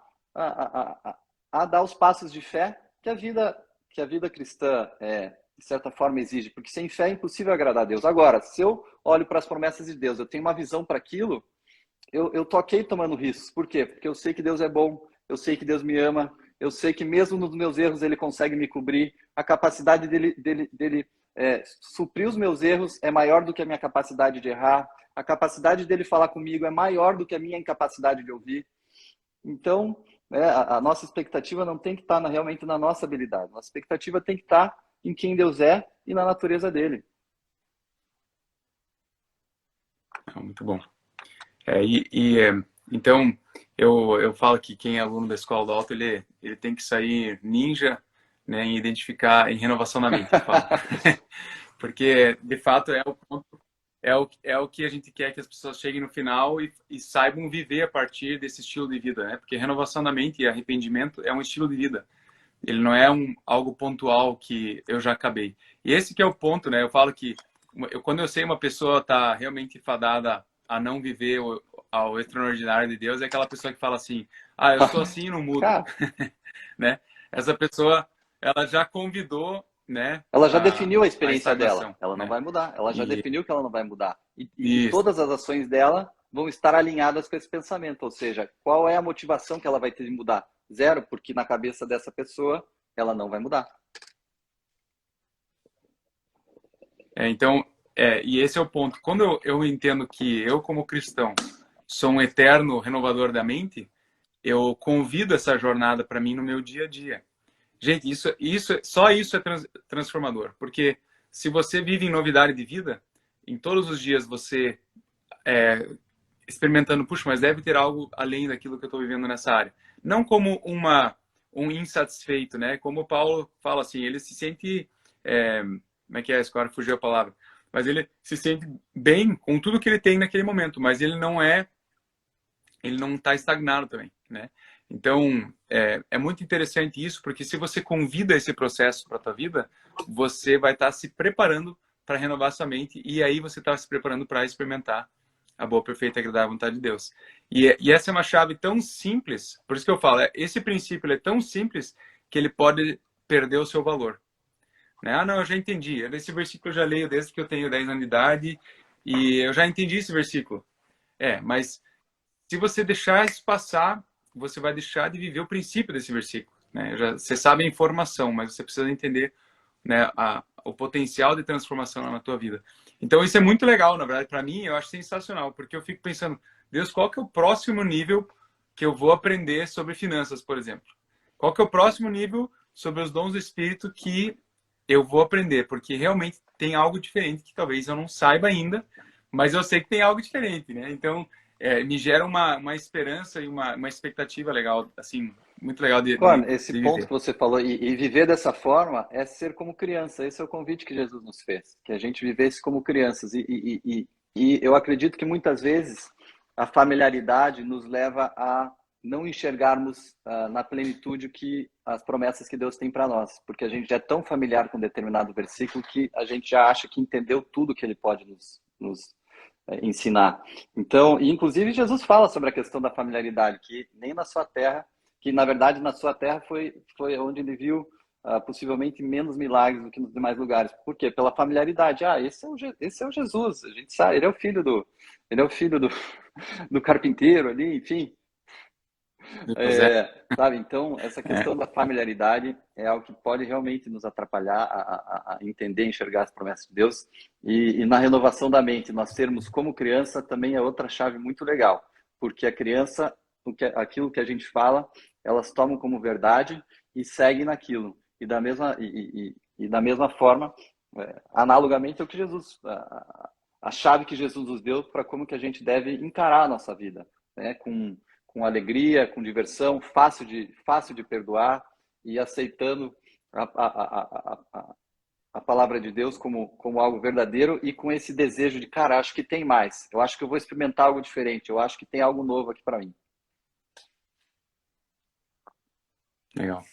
a dar os passos de fé que a vida cristã de certa forma exige, porque sem fé é impossível agradar a Deus. Agora, se eu olho para as promessas de Deus, eu tenho uma visão para aquilo, eu tô ok tomando riscos. Por quê? Porque eu sei que Deus é bom, eu sei que Deus me ama, eu sei que mesmo nos meus erros ele consegue me cobrir, a capacidade dele suprir os meus erros é maior do que a minha capacidade de errar, a capacidade dele falar comigo é maior do que a minha incapacidade de ouvir. Então, a nossa expectativa não tem que estar realmente na nossa habilidade. Nossa expectativa tem que estar em quem Deus é e na natureza dele. Muito bom. Então, eu falo que quem é aluno da Escola do Alto, ele tem que sair ninja, né, em identificar, em renovação da mente, eu falo. Porque, de fato, é o ponto, é o que a gente quer que as pessoas cheguem no final e saibam viver a partir desse estilo de vida, né? Porque renovação da mente e arrependimento é um estilo de vida. Ele não é algo pontual que eu já acabei. E esse que é o ponto, né? Eu falo que quando eu sei uma pessoa está realmente fadada a não viver ao extraordinário de Deus, é aquela pessoa que fala assim, eu sou assim e não mudo. Né? Essa pessoa, ela já convidou, né, ela já definiu a a experiência dela. estagnação. Ela não né? vai mudar. Ela já definiu que ela não vai mudar. E todas as ações dela vão estar alinhadas com esse pensamento. Ou seja, qual é a motivação que ela vai ter de mudar? Zero, porque na cabeça dessa pessoa, ela não vai mudar. Então, e esse é o ponto. Quando eu entendo que eu, como cristão, sou um eterno renovador da mente, eu convido essa jornada para mim no meu dia a dia. Gente, só isso é transformador, porque se você vive em novidade de vida, em todos os dias você experimentando, puxa, mas deve ter algo além daquilo que eu estou vivendo nessa área. Não como um insatisfeito, né? Como o Paulo fala assim, ele se sente, como é que é, agora fugiu a palavra, mas ele se sente bem com tudo que ele tem naquele momento, mas ele não está estagnado também, né? Então, é muito interessante isso, porque se você convida esse processo para a tua vida, você vai estar se preparando para renovar sua mente e aí você está se preparando para experimentar a boa, perfeita e agradável vontade de Deus. E essa é uma chave tão simples, por isso que eu falo, esse princípio é tão simples que ele pode perder o seu valor. Né? Não, eu já entendi. Esse versículo eu já leio desde que eu tenho 10 anos de idade e eu já entendi esse versículo. Mas se você deixar isso passar, você vai deixar de viver o princípio desse versículo. Né? Você sabe a informação, mas você precisa entender, né, o potencial de transformação na tua vida. Então isso é muito legal, na verdade, para mim eu acho sensacional, porque eu fico pensando, Deus, qual que é o próximo nível que eu vou aprender sobre finanças, por exemplo? Qual que é o próximo nível sobre os dons do Espírito que eu vou aprender? Porque realmente tem algo diferente que talvez eu não saiba ainda, mas eu sei que tem algo diferente, né? Então, me gera uma esperança e uma expectativa legal, assim, muito legal de Esse de ponto viver. que você falou, e viver dessa forma é ser como criança. Esse é o convite que Jesus nos fez, que a gente vivesse como crianças. E eu acredito que muitas vezes a familiaridade nos leva a não enxergarmos na plenitude que as promessas que Deus tem para nós, porque a gente já é tão familiar com determinado versículo que a gente já acha que entendeu tudo que ele pode nos ensinar. Então, e inclusive Jesus fala sobre a questão da familiaridade, que nem na sua terra, que na verdade na sua terra foi onde ele viu possivelmente menos milagres do que nos demais lugares. Por quê? Pela familiaridade. Esse é o Jesus, a gente sabe, ele é o filho do carpinteiro ali, enfim. Sabe? Então, essa questão da familiaridade é algo que pode realmente nos atrapalhar a entender, enxergar as promessas de Deus. E na renovação da mente, nós sermos como criança também é outra chave muito legal, porque a criança, aquilo que a gente fala, elas tomam como verdade e seguem naquilo. E da mesma forma, analogamente ao que Jesus, a chave que Jesus nos deu para como que a gente deve encarar a nossa vida, né? Com alegria, com diversão, fácil de perdoar e aceitando a palavra de Deus como algo verdadeiro e com esse desejo de, cara, acho que tem mais. Eu acho que eu vou experimentar algo diferente. Eu acho que tem algo novo aqui para mim. Legal.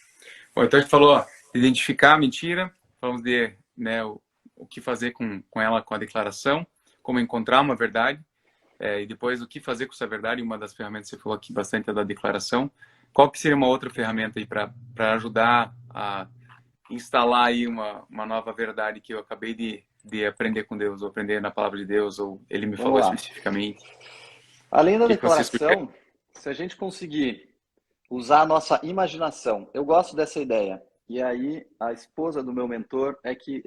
Bom, então a gente falou, ó, identificar a mentira, falamos de, né, o que fazer com ela, com a declaração, como encontrar uma verdade, e depois o que fazer com essa verdade. Uma das ferramentas que você falou aqui bastante é da declaração. Qual que seria uma outra ferramenta aí para ajudar a instalar aí uma nova verdade que eu acabei de aprender com Deus, ou aprender na palavra de Deus, ou Ele me Vamos falou lá. especificamente? Além O da que que você sugere? declaração, se a gente conseguir usar a nossa imaginação, eu gosto dessa ideia. E aí a esposa do meu mentor é que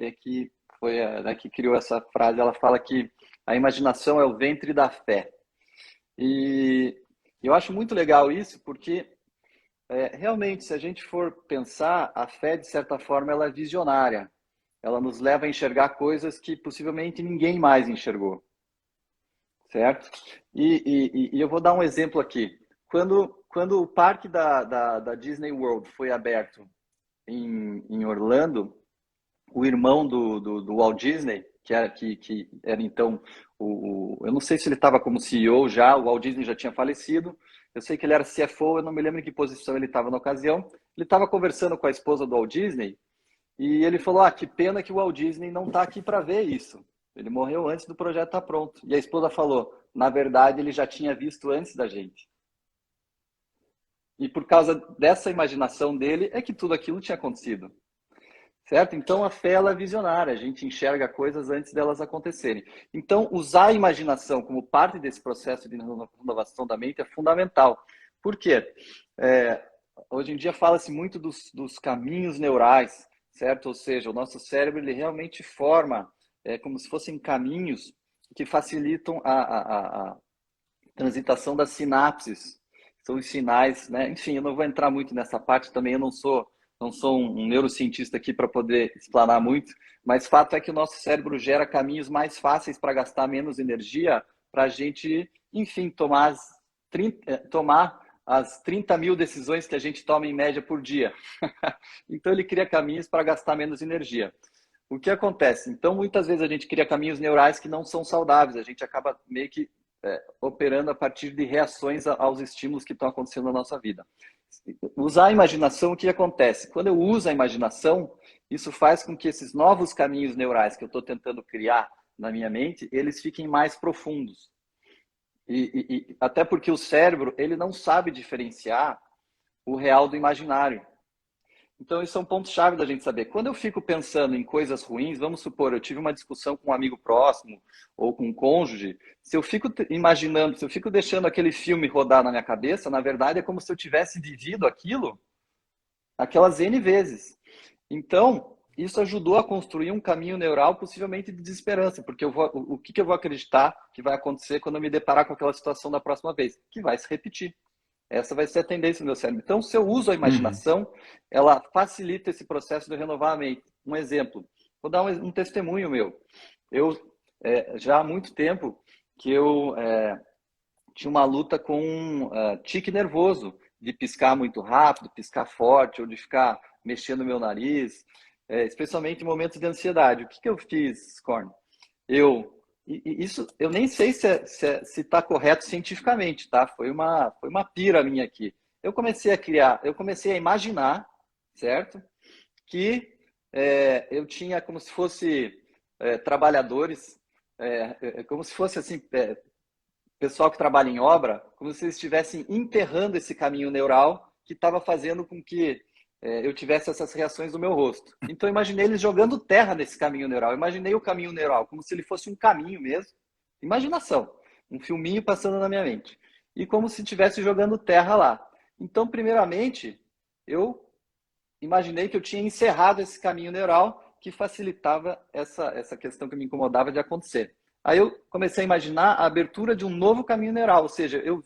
foi a que criou essa frase. Ela fala que a imaginação é o ventre da fé. E eu acho muito legal isso, porque realmente, se a gente for pensar, a fé, de certa forma, ela é visionária. Ela nos leva a enxergar coisas que possivelmente ninguém mais enxergou, certo? E eu vou dar um exemplo aqui. Quando o parque da Disney World foi aberto em Orlando, o irmão do Walt Disney, que era então eu não sei se ele estava como CEO já, o Walt Disney já tinha falecido, eu sei que ele era CFO, eu não me lembro em que posição ele estava na ocasião. Ele estava conversando com a esposa do Walt Disney e ele falou: ah, que pena que o Walt Disney não está aqui para ver isso. Ele morreu antes do projeto estar pronto. E a esposa falou: na verdade, ele já tinha visto antes da gente. E por causa dessa imaginação dele é que tudo aquilo tinha acontecido. Certo? Então a fé ela é visionária, a gente enxerga coisas antes delas acontecerem. Então usar a imaginação como parte desse processo de renovação da mente é fundamental. Por quê? Hoje em dia fala-se muito dos caminhos neurais, certo? Ou seja, o nosso cérebro ele realmente forma como se fossem caminhos que facilitam a transitação das sinapses. São os sinais, né? Enfim, eu não vou entrar muito nessa parte também, eu não sou um neurocientista aqui para poder explanar muito, mas fato é que o nosso cérebro gera caminhos mais fáceis para gastar menos energia para a gente, enfim, tomar as 30 mil decisões que a gente toma em média por dia. Então ele cria caminhos para gastar menos energia. O que acontece? Então, muitas vezes a gente cria caminhos neurais que não são saudáveis, a gente acaba meio que operando a partir de reações aos estímulos que estão acontecendo na nossa vida. Usar a imaginação, o que acontece? Quando eu uso a imaginação, isso faz com que esses novos caminhos neurais que eu estou tentando criar na minha mente, eles fiquem mais profundos. Até porque o cérebro, ele não sabe diferenciar o real do imaginário. Então, isso é um ponto-chave da gente saber. Quando eu fico pensando em coisas ruins, vamos supor, eu tive uma discussão com um amigo próximo ou com um cônjuge, se eu fico imaginando, se eu fico deixando aquele filme rodar na minha cabeça, na verdade é como se eu tivesse vivido aquilo aquelas N vezes. Então, isso ajudou a construir um caminho neural possivelmente de desesperança, porque o que eu vou acreditar que vai acontecer quando eu me deparar com aquela situação da próxima vez? Que vai se repetir. Essa vai ser a tendência do meu cérebro. Então, se eu uso a imaginação, ela facilita esse processo de renovar a mente. Um exemplo, vou dar um testemunho meu. Eu, já há muito tempo que eu tinha uma luta com tique nervoso, de piscar muito rápido, piscar forte, ou de ficar mexendo o meu nariz, especialmente em momentos de ansiedade. O que eu fiz, Corn? Isso eu nem sei se está correto cientificamente, tá? Foi uma pira minha aqui. Eu comecei a imaginar, certo? Que eu tinha como se fosse trabalhadores, como se fosse assim, pessoal que trabalha em obra, como se eles estivessem enterrando esse caminho neural que estava fazendo com que eu tivesse essas reações no meu rosto. Então, eu imaginei eles jogando terra nesse caminho neural. Eu imaginei o caminho neural como se ele fosse um caminho mesmo. Imaginação. Um filminho passando na minha mente. E como se estivesse jogando terra lá. Então, primeiramente, eu imaginei que eu tinha encerrado esse caminho neural que facilitava essa questão que me incomodava de acontecer. Aí eu comecei a imaginar a abertura de um novo caminho neural. Ou seja, eu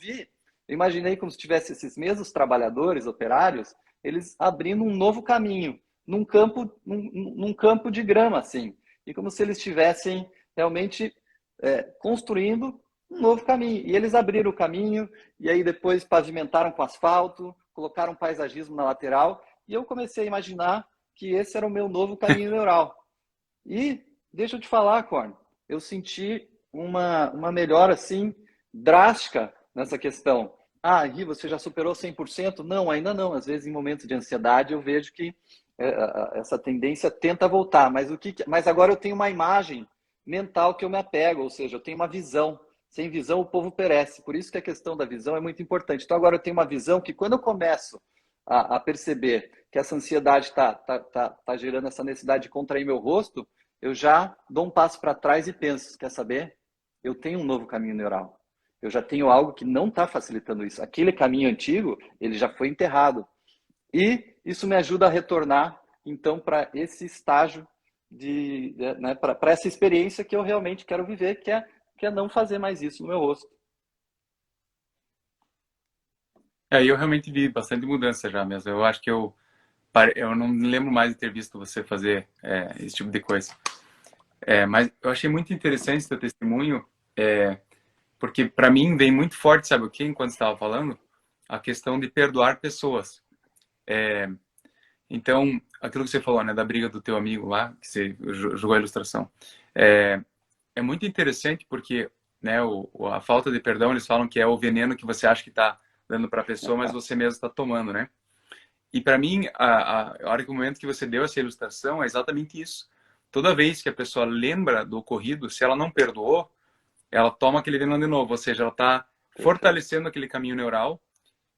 imaginei como se tivesse esses mesmos trabalhadores, operários, eles abrindo um novo caminho, num campo de grama, assim. e como se eles estivessem realmente construindo um novo caminho. E eles abriram o caminho, e aí depois pavimentaram com asfalto, colocaram paisagismo na lateral, e eu comecei a imaginar que esse era o meu novo caminho neural. E deixa eu te falar, Corn, eu senti uma melhora assim drástica nessa questão. Ah, Gui, você já superou 100%? Não, ainda não. Às vezes, em momentos de ansiedade, eu vejo que essa tendência tenta voltar. Mas agora eu tenho uma imagem mental que eu me apego, ou seja, eu tenho uma visão. Sem visão, o povo perece. Por isso que a questão da visão é muito importante. Então, agora eu tenho uma visão que, quando eu começo a perceber que essa ansiedade está gerando essa necessidade de contrair meu rosto, eu já dou um passo para trás e penso, quer saber? Eu tenho um novo caminho neural. Eu já tenho algo que não está facilitando isso. Aquele caminho antigo, ele já foi enterrado. E isso me ajuda a retornar, então, para esse estágio, né, para essa experiência que eu realmente quero viver, que é não fazer mais isso no meu rosto. Eu realmente vi bastante mudança já mesmo. Eu acho que eu não me lembro mais de ter visto você fazer esse tipo de coisa. Mas eu achei muito interessante seu testemunho, porque para mim vem muito forte, sabe o que? Enquanto estava falando, a questão de perdoar pessoas. Então, aquilo que você falou, né, da briga do teu amigo lá, que você jogou a ilustração, é muito interessante porque, né, a falta de perdão, eles falam que é o veneno que você acha que está dando para a pessoa, mas você mesmo está tomando, né? E para mim, a hora que o momento que você deu essa ilustração é exatamente isso. Toda vez que a pessoa lembra do ocorrido, se ela não perdoou, ela toma aquele veneno de novo, ou seja, ela está fortalecendo aquele caminho neural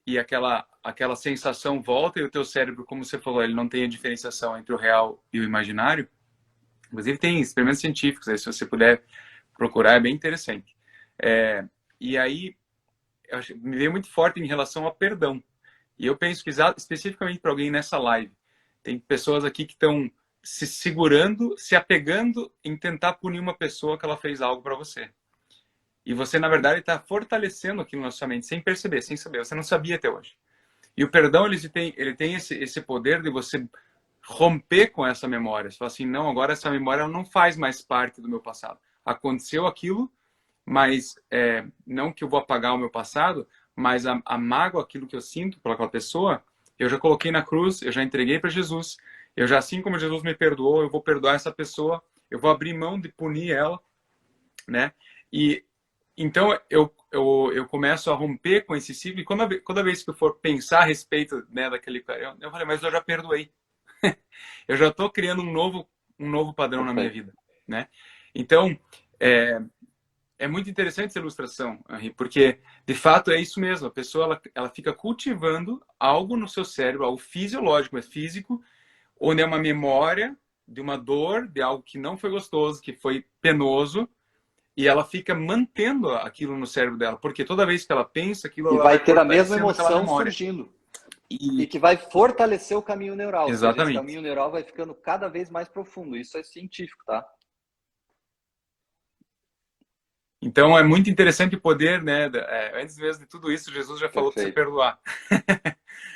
e aquela sensação volta e o teu cérebro, como você falou, ele não tem a diferenciação entre o real e o imaginário. Inclusive tem experimentos científicos, aí, se você puder procurar, é bem interessante. E aí, me veio muito forte em relação ao perdão. E eu penso que especificamente para alguém nessa live, tem pessoas aqui que estão se segurando, se apegando em tentar punir uma pessoa que ela fez algo para você. E você, na verdade, está fortalecendo aquilo na sua mente, sem perceber, sem saber. Você não sabia até hoje. E o perdão, ele tem esse poder de você romper com essa memória. Você fala assim, não, agora essa memória ela não faz mais parte do meu passado. Aconteceu aquilo, mas não que eu vou apagar o meu passado, mas a mágoa, aquilo que eu sinto por aquela pessoa, eu já coloquei na cruz, eu já entreguei para Jesus. Eu já, assim como Jesus me perdoou, eu vou perdoar essa pessoa, eu vou abrir mão de punir ela, né? E então eu começo a romper com esse ciclo, e toda vez que eu for pensar a respeito, né, daquele cara, eu falei, mas eu já perdoei. Eu já estou criando um novo padrão na minha vida, né? Então, é muito interessante essa ilustração, Henri, porque de fato é isso mesmo. A pessoa ela fica cultivando algo no seu cérebro, algo fisiológico, mas físico, onde é uma memória de uma dor, de algo que não foi gostoso, que foi penoso, e ela fica mantendo aquilo no cérebro dela, porque toda vez que ela pensa aquilo, e ela vai ter a mesma aquela emoção memória. surgindo. E que vai fortalecer o caminho neural. Ou seja, esse caminho neural vai ficando cada vez mais profundo. Isso é científico, tá? Então é muito interessante o poder, né? Antes mesmo de tudo isso, Jesus já falou para você perdoar,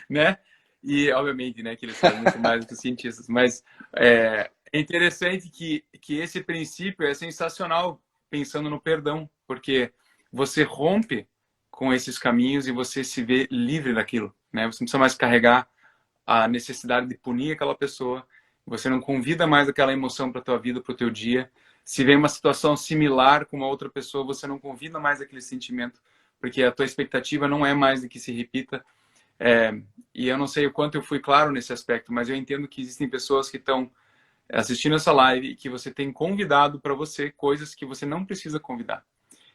né? E obviamente, né, que eles são muito mais do que cientistas, mas é interessante que esse princípio é sensacional pensando no perdão, porque você rompe com esses caminhos e você se vê livre daquilo, né? Você não precisa mais carregar a necessidade de punir aquela pessoa, você não convida mais aquela emoção para a tua vida, para o teu dia. Se vem uma situação similar com uma outra pessoa, você não convida mais aquele sentimento, porque a tua expectativa não é mais de que se repita. E eu não sei o quanto eu fui claro nesse aspecto, mas eu entendo que existem pessoas que estão assistindo essa live e que você tem convidado para você coisas que você não precisa convidar.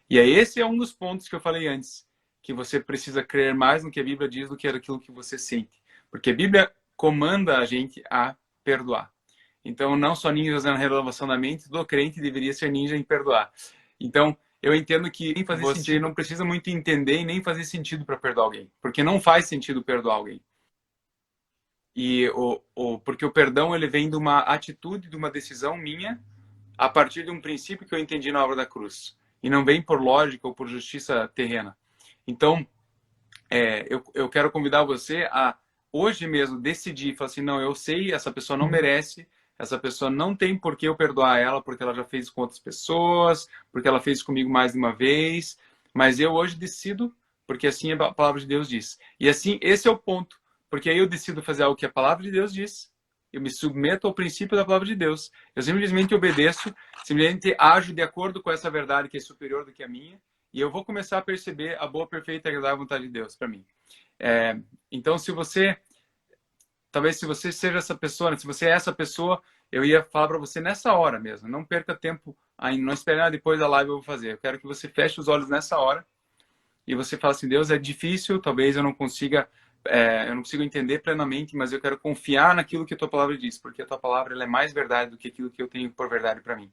E esse é um dos pontos que eu falei antes, que você precisa crer mais no que a Bíblia diz do que aquilo que você sente. Porque a Bíblia comanda a gente a perdoar. Então, não só ninjas na renovação da mente, todo crente deveria ser ninja em perdoar. Então, eu entendo que você não precisa muito entender e nem fazer sentido para perdoar alguém. Porque não faz sentido perdoar alguém. E porque o perdão ele vem de uma atitude, de uma decisão minha, a partir de um princípio que eu entendi na obra da cruz. E não vem por lógica ou por justiça terrena. Então, eu quero convidar você a, hoje mesmo, decidir, falar assim, não, eu sei, essa pessoa não merece, essa pessoa não tem por que eu perdoar ela, porque ela já fez com outras pessoas, porque ela fez comigo mais de uma vez, mas eu hoje decido, porque assim a palavra de Deus diz. E assim, esse é o ponto, porque aí eu decido fazer algo que a palavra de Deus diz, eu me submeto ao princípio da palavra de Deus, eu simplesmente obedeço, simplesmente ajo de acordo com essa verdade que é superior do que a minha, e eu vou começar a perceber a boa, perfeita e agradável vontade de Deus para mim. Então, talvez se você seja essa pessoa, né? Se você é essa pessoa, eu ia falar para você nessa hora mesmo. Não perca tempo ainda, não espere depois da live eu vou fazer. Eu quero que você feche os olhos nessa hora e você fale assim, Deus, é difícil, talvez eu não consiga entender plenamente, mas eu quero confiar naquilo que a tua palavra diz, porque a tua palavra ela é mais verdade do que aquilo que eu tenho por verdade para mim.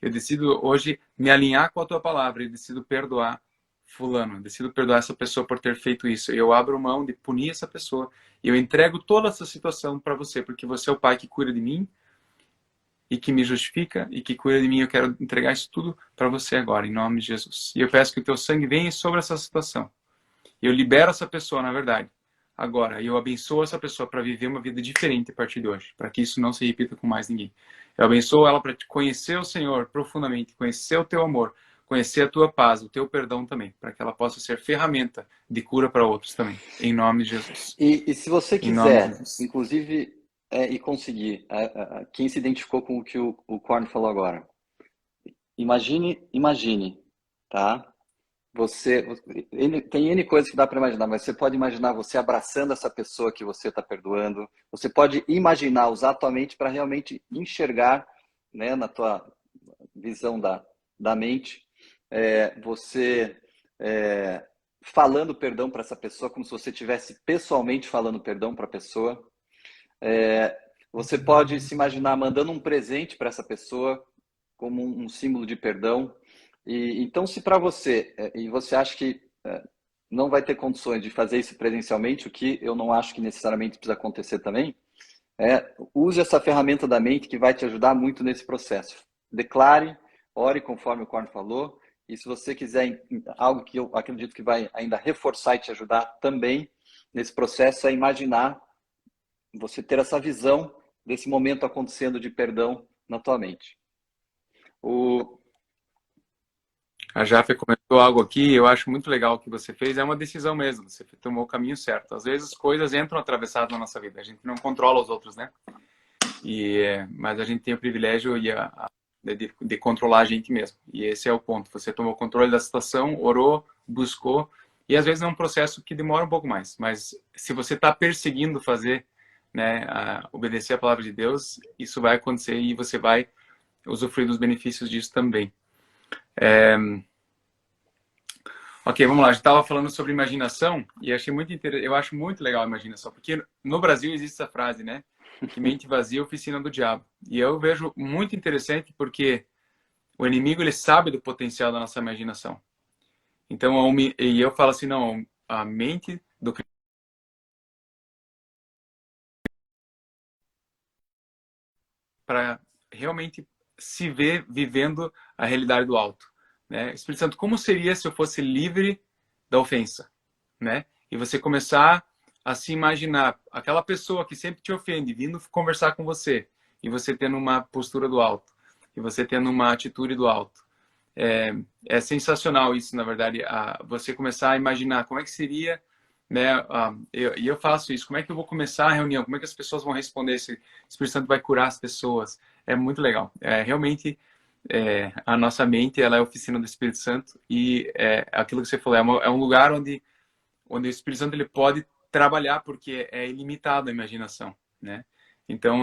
Eu decido hoje me alinhar com a tua palavra e decido perdoar fulano, decido perdoar essa pessoa por ter feito isso. Eu abro mão de punir essa pessoa e eu entrego toda essa situação para você, porque você é o Pai que cuida de mim e que me justifica e que cuida de mim. Eu quero entregar isso tudo para você agora, em nome de Jesus. E eu peço que o teu sangue venha sobre essa situação. Eu libero essa pessoa, na verdade, agora. E eu abençoo essa pessoa para viver uma vida diferente a partir de hoje, para que isso não se repita com mais ninguém. Eu abençoo ela para conhecer o Senhor profundamente, conhecer o teu amor, conhecer a tua paz, o teu perdão também, para que ela possa ser ferramenta de cura para outros também, em nome de Jesus. E se você Em nome de quiser, Jesus. inclusive, e conseguir, quem se identificou com o que o Corn falou agora, imagine, tá? Tem N coisas que dá para imaginar, mas você pode imaginar você abraçando essa pessoa que você está perdoando. Você pode imaginar, usar a tua mente para realmente enxergar, né, na tua visão da mente, você falando perdão para essa pessoa, como se você estivesse pessoalmente falando perdão para a pessoa. Você pode se imaginar mandando um presente para essa pessoa como um símbolo de perdão. Então, se para você, e você acha que não vai ter condições de fazer isso presencialmente, o que eu não acho que necessariamente precisa acontecer também, use essa ferramenta da mente que vai te ajudar muito nesse processo. Declare, ore conforme o Corn falou, e se você quiser algo que eu acredito que vai ainda reforçar e te ajudar também nesse processo, é imaginar você ter essa visão desse momento acontecendo de perdão na tua mente. A Jafé comentou algo aqui, eu acho muito legal o que você fez, é uma decisão mesmo, você tomou o caminho certo. Às vezes coisas entram atravessadas na nossa vida, a gente não controla os outros, né? Mas a gente tem o privilégio de controlar a gente mesmo. E esse é o ponto, você tomou o controle da situação, orou, buscou, e às vezes é um processo que demora um pouco mais, mas se você está perseguindo fazer, né, obedecer a palavra de Deus, isso vai acontecer e você vai usufruir dos benefícios disso também. Ok, vamos lá. A gente estava falando sobre imaginação e achei muito eu acho muito legal a imaginação, porque no Brasil existe essa frase, né? Que mente vazia é oficina do diabo. E eu vejo muito interessante porque o inimigo ele sabe do potencial da nossa imaginação. Então, e eu falo assim, não, a mente do para realmente se ver vivendo a realidade do alto, né? Espírito Santo, como seria se eu fosse livre da ofensa, né? E você começar a se imaginar aquela pessoa que sempre te ofende vindo conversar com você e você tendo uma postura do alto e você tendo uma atitude do alto. É sensacional isso, na verdade, você começar a imaginar como é que seria, né? E eu faço isso. Como é que eu vou começar a reunião? Como é que as pessoas vão responder? Se o Espírito Santo vai curar as pessoas? É muito legal. Realmente, a nossa mente ela é a oficina do Espírito Santo e aquilo que você falou é um lugar onde o Espírito Santo ele pode trabalhar porque é ilimitado a imaginação, né? Então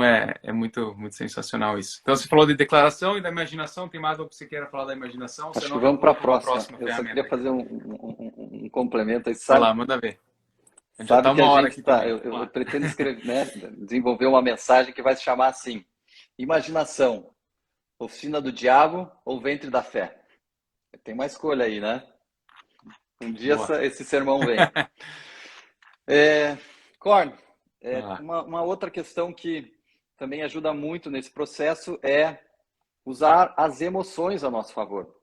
muito muito sensacional isso. Então você falou de declaração e da imaginação. Tem mais algo que você queira falar da imaginação? Acho que Senão eu vamos para a pulo para uma próxima. próxima Eu só ferramenta queria aqui. fazer um complemento aí. Vai lá, manda ver. A gente já Sabe está que uma a hora gente aqui está. também. Eu pretendo escrever, né, desenvolver uma mensagem que vai se chamar assim: imaginação, oficina do diabo ou ventre da fé? Tem uma escolha aí, né? Um dia esse sermão vem. Corn, uma outra questão que também ajuda muito nesse processo é usar as emoções a nosso favor.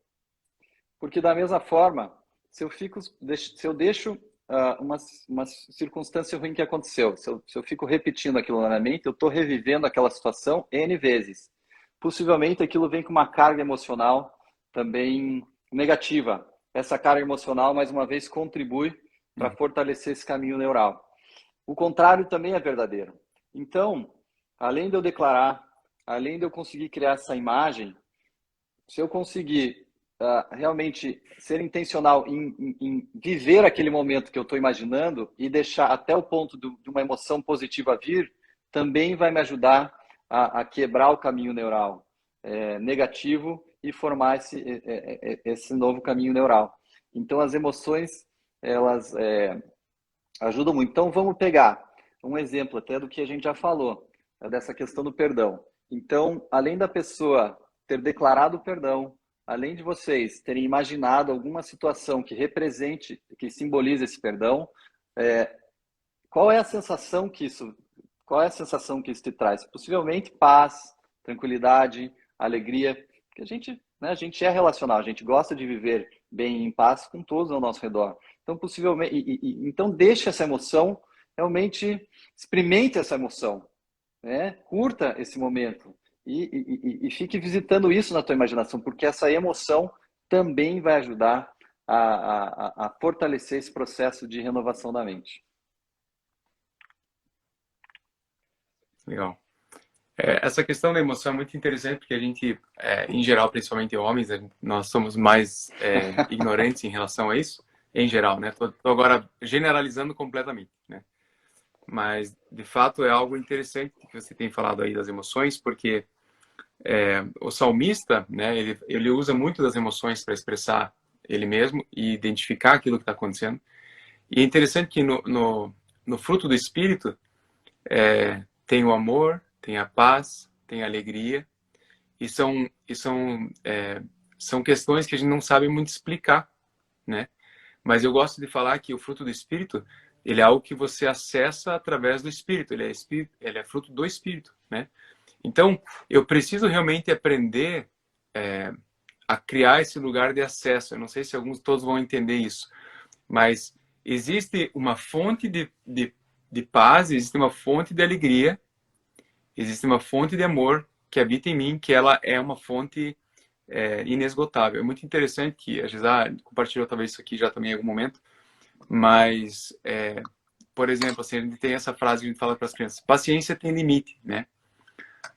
Porque da mesma forma, se eu deixo uma circunstância ruim que aconteceu. Se eu fico repetindo aquilo na minha mente, eu estou revivendo aquela situação N vezes. Possivelmente aquilo vem com uma carga emocional também negativa. Essa carga emocional, mais uma vez, contribui para fortalecer esse caminho neural. O contrário também é verdadeiro. Então, além de eu declarar, além de eu conseguir criar essa imagem, se eu conseguir realmente ser intencional em viver aquele momento que eu estou imaginando e deixar até o ponto de uma emoção positiva vir, também vai me ajudar a quebrar o caminho neural negativo e formar esse novo caminho neural. Então, as emoções, elas ajudam muito. Então, vamos pegar um exemplo até do que a gente já falou, dessa questão do perdão. Então, além da pessoa ter declarado o perdão, além de vocês terem imaginado alguma situação que represente, que simbolize esse perdão, qual é a sensação que isso te traz? Possivelmente paz, tranquilidade, alegria, porque a gente é relacional, a gente gosta de viver bem em paz com todos ao nosso redor. Então, possivelmente, então deixe essa emoção, realmente experimente essa emoção, né? Curta esse momento e fique visitando isso na tua imaginação, porque essa emoção também vai ajudar a fortalecer esse processo de renovação da mente. Legal. Essa questão da emoção é muito interessante porque a gente, em geral, principalmente homens, nós somos mais ignorantes em relação a isso, em geral, né? Tô agora generalizando completamente, né? Mas, de fato, é algo interessante que você tem falado aí das emoções, porque o salmista, né, ele usa muito das emoções para expressar ele mesmo e identificar aquilo que está acontecendo. E é interessante que no fruto do Espírito tem o amor, tem a paz, tem a alegria, e são questões que a gente não sabe muito explicar, né? Mas eu gosto de falar que o fruto do Espírito, ele é algo que você acessa através do Espírito, ele é fruto do Espírito, né? Então, eu preciso realmente aprender a criar esse lugar de acesso. Eu não sei se todos vão entender isso, mas existe uma fonte de paz, existe uma fonte de alegria, existe uma fonte de amor que habita em mim, que ela é uma fonte inesgotável. É muito interessante que a Gisá compartilhou talvez isso aqui já também em algum momento, mas, por exemplo, assim, a gente tem essa frase que a gente fala para as crianças: paciência tem limite, né?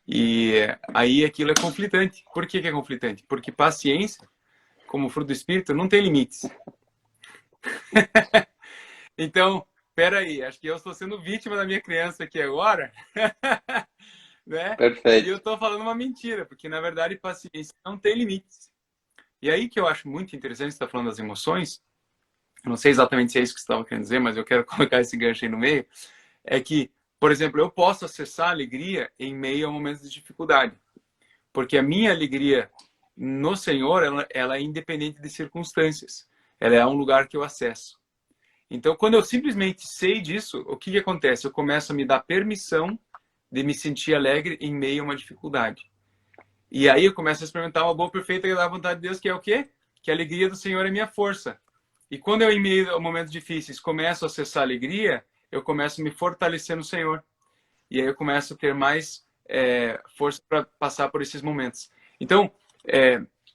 E aí aquilo é conflitante. Por que é conflitante? Porque paciência, como fruto do Espírito, não tem limites. Então, peraí, acho que eu estou sendo vítima da minha criança aqui agora, né? Perfeito. E eu estou falando uma mentira, porque na verdade paciência não tem limites. E aí que eu acho muito interessante, você está falando das emoções, eu não sei exatamente se é isso que você estava querendo dizer, mas eu quero colocar esse gancho aí no meio, é que, por exemplo, eu posso acessar a alegria em meio a momentos de dificuldade, porque a minha alegria no Senhor, ela é independente de circunstâncias, ela é um lugar que eu acesso. Então, quando eu simplesmente sei disso, o que acontece? Eu começo a me dar permissão de me sentir alegre em meio a uma dificuldade. E aí eu começo a experimentar uma boa, perfeita e da vontade de Deus, que é o quê? Que a alegria do Senhor é minha força. E quando eu, em meio a momentos difíceis, começo a acessar a alegria, eu começo a me fortalecer no Senhor. E aí eu começo a ter mais força para passar por esses momentos. Então,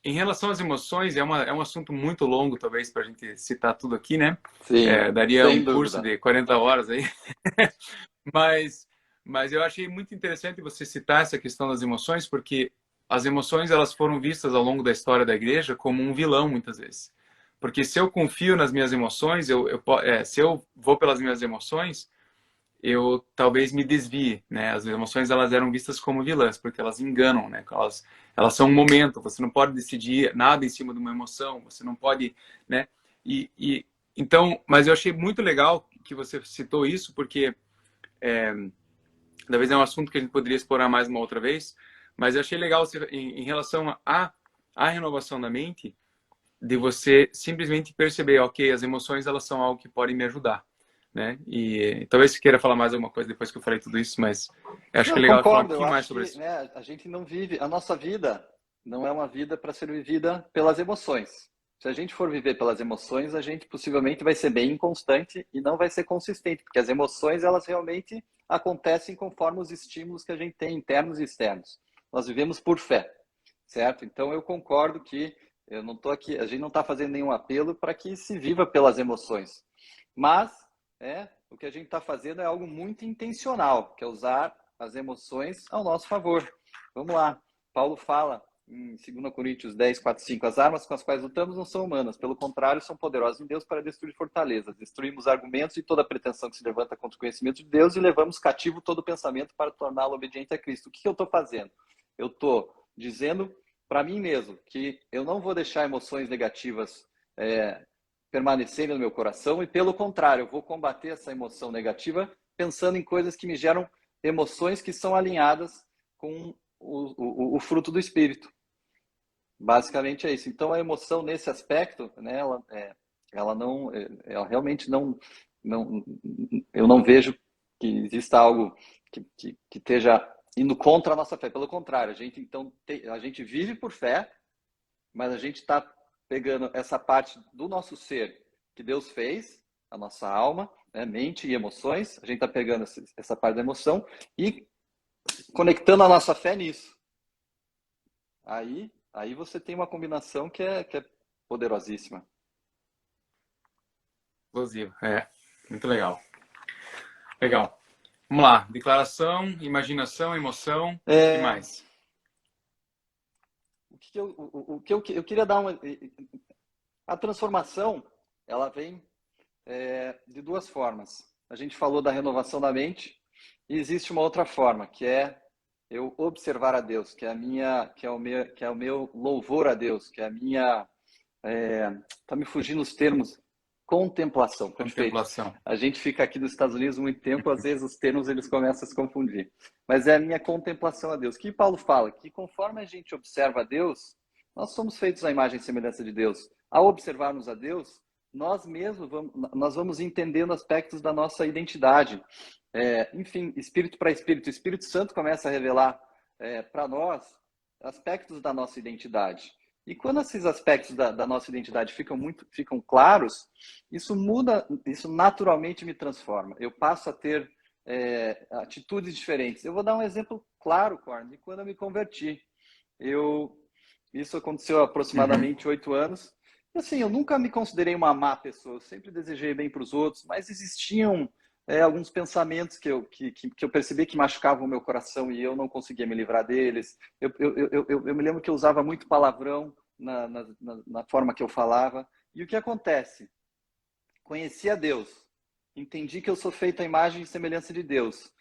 em relação às emoções, é um assunto muito longo, talvez, para a gente citar tudo aqui, né? Sim, Daria sem um curso dúvida. de 40 horas aí. Mas eu achei muito interessante você citar essa questão das emoções, porque as emoções elas foram vistas ao longo da história da igreja como um vilão, muitas vezes. Porque se eu confio nas minhas emoções, se eu vou pelas minhas emoções, eu talvez me desvie, né? As emoções elas eram vistas como vilãs, porque elas enganam, né? Elas são um momento, você não pode decidir nada em cima de uma emoção, você não pode, né? Então, mas eu achei muito legal que você citou isso, porque talvez é um assunto que a gente poderia explorar mais uma outra vez, mas eu achei legal em relação à renovação da mente, de você simplesmente perceber, ok, as emoções elas são algo que podem me ajudar, né? E talvez você queira falar mais alguma coisa depois que eu falei tudo isso, mas eu acho Não, que é eu legal falar um concordo. Eu pouquinho mais acho sobre que, isso. né, a gente não vive, a nossa vida não é uma vida para ser vivida pelas emoções. Se a gente for viver pelas emoções, a gente possivelmente vai ser bem inconstante e não vai ser consistente, porque as emoções, elas realmente acontecem conforme os estímulos que a gente tem, internos e externos. Nós vivemos por fé, certo? Então, eu concordo que eu não tô aqui, a gente não está fazendo nenhum apelo para que se viva pelas emoções. Mas, o que a gente está fazendo é algo muito intencional, que é usar as emoções ao nosso favor. Vamos lá. Paulo fala em 2 Coríntios 10, 4, 5, as armas com as quais lutamos não são humanas, pelo contrário, são poderosas em Deus para destruir fortalezas. Destruímos argumentos e toda pretensão que se levanta contra o conhecimento de Deus e levamos cativo todo pensamento para torná-lo obediente a Cristo. O que eu estou fazendo? Eu estou dizendo para mim mesmo que eu não vou deixar emoções negativas permanecerem no meu coração e, pelo contrário, eu vou combater essa emoção negativa pensando em coisas que me geram emoções que são alinhadas com o fruto do Espírito. Basicamente é isso. Então, a emoção nesse aspecto, né, ela realmente não, eu não vejo que exista algo que esteja indo contra a nossa fé. Pelo contrário, a gente vive por fé, mas a gente está pegando essa parte do nosso ser que Deus fez, a nossa alma, né, mente e emoções, a gente está pegando essa parte da emoção e conectando a nossa fé nisso. Aí você tem uma combinação que é poderosíssima. Explosivo. Muito legal. Legal. Vamos lá. Declaração, imaginação, emoção. O que mais? O que eu queria dar uma... A transformação, ela vem de duas formas. A gente falou da renovação da mente e existe uma outra forma, que é eu observar a Deus, que é o meu louvor a Deus, que é a minha... tá me fugindo os termos. Contemplação, perfeito. Contemplação. A gente fica aqui nos Estados Unidos muito tempo, às vezes os termos eles começam a se confundir. Mas é a minha contemplação a Deus. Que Paulo fala que conforme a gente observa a Deus, nós somos feitos à imagem e semelhança de Deus. Ao observarmos a Deus, nós mesmos vamos entendendo aspectos da nossa identidade. Enfim, espírito para espírito, o Espírito Santo começa a revelar para nós aspectos da nossa identidade. E quando esses aspectos da nossa identidade ficam claros, isso muda, isso naturalmente me transforma. Eu passo a ter atitudes diferentes. Eu vou dar um exemplo claro, Corn, de quando eu me converti. Isso aconteceu há aproximadamente 8 anos. E assim, eu nunca me considerei uma má pessoa, eu sempre desejei bem para os outros, mas existiam alguns pensamentos que eu percebi que machucavam o meu coração e eu não conseguia me livrar deles. Eu me lembro que eu usava muito palavrão na forma que eu falava. E o que acontece? Conheci a Deus, entendi que eu sou feito à imagem e semelhança de Deus.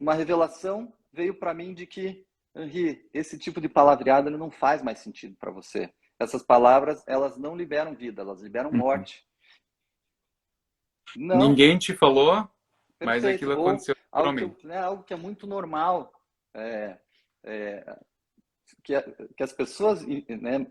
Uma revelação veio para mim de que, Henri, esse tipo de palavreado ele não faz mais sentido para você. Essas palavras, elas não liberam vida, elas liberam morte. Não. Ninguém te falou, mas Perfeito. aquilo aconteceu naturalmente. Algo que é muito normal, que as pessoas, né,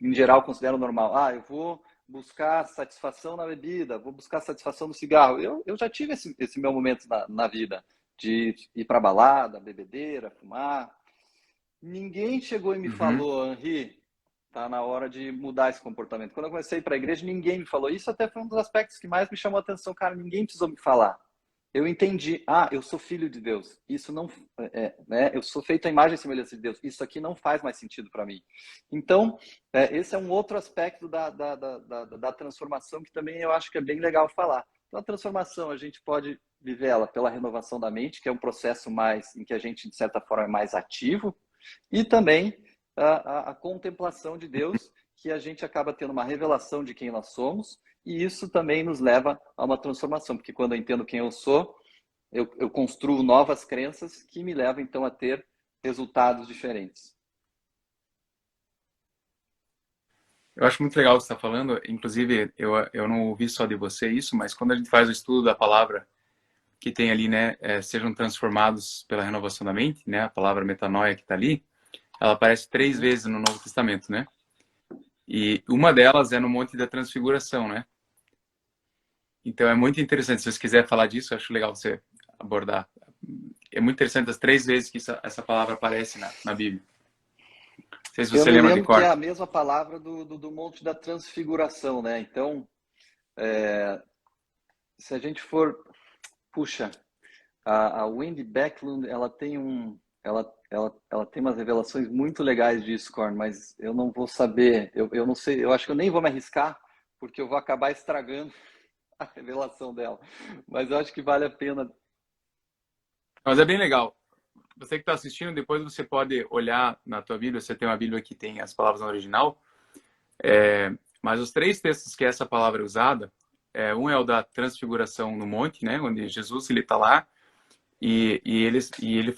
em geral, consideram normal. Eu vou buscar satisfação na bebida, vou buscar satisfação no cigarro. Eu já tive esse meu momento na vida, de ir para balada, bebedeira, fumar. Ninguém chegou e me falou, Henri, tá na hora de mudar esse comportamento. Quando eu comecei a ir para a igreja, ninguém me falou. Isso até foi um dos aspectos que mais me chamou a atenção. Cara, ninguém precisou me falar. Eu entendi, eu sou filho de Deus. Isso não né? Eu sou feito à imagem e semelhança de Deus. Isso aqui não faz mais sentido para mim. Então, esse é um outro aspecto da transformação que também eu acho que é bem legal falar. Então, a transformação, a gente pode viver ela pela renovação da mente, que é um processo mais em que a gente, de certa forma, é mais ativo, e também a contemplação de Deus, que a gente acaba tendo uma revelação de quem nós somos, e isso também nos leva a uma transformação, porque quando eu entendo quem eu sou, eu construo novas crenças que me levam, então, a ter resultados diferentes. Eu acho muito legal o que você está falando. Inclusive, eu não ouvi só de você isso, mas quando a gente faz o estudo da palavra que tem ali, né, sejam transformados pela renovação da mente, né, a palavra metanoia que está ali, ela aparece 3 vezes no Novo Testamento, né? E uma delas é no Monte da Transfiguração, né? Então é muito interessante. Se você quiser falar disso, eu acho legal você abordar. É muito interessante as 3 vezes que essa palavra aparece na Bíblia. Não sei se Eu você me lembra de lembro que cor. é a mesma palavra do Monte da Transfiguração, né? Então, se a gente for... Puxa, a Wendy Backlund, ela tem ela tem umas revelações muito legais disso, Corn, mas eu não vou saber, eu não sei, eu acho que eu nem vou me arriscar, porque eu vou acabar estragando a revelação dela. Mas eu acho que vale a pena. Mas é bem legal. Você que está assistindo, depois você pode olhar na tua Bíblia, você tem uma Bíblia que tem as palavras no original, mas os três textos que essa palavra é usada, um é o da transfiguração no monte, né, onde Jesus ele está lá ele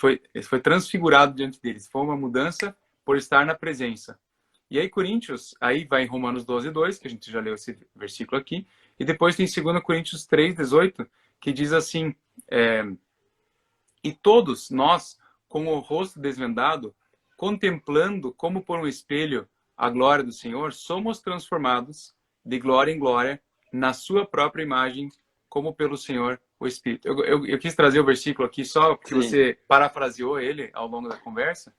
foi transfigurado diante deles. Foi uma mudança por estar na presença. E aí Coríntios, aí vai em Romanos 12:2, que a gente já leu esse versículo aqui, e depois tem 2 Coríntios 3:18, que diz assim, e todos nós, com o rosto desvendado, contemplando como por um espelho a glória do Senhor, somos transformados de glória em glória na sua própria imagem, como pelo Senhor o Espírito. Eu quis trazer o versículo aqui só porque Sim, você parafraseou ele ao longo da conversa,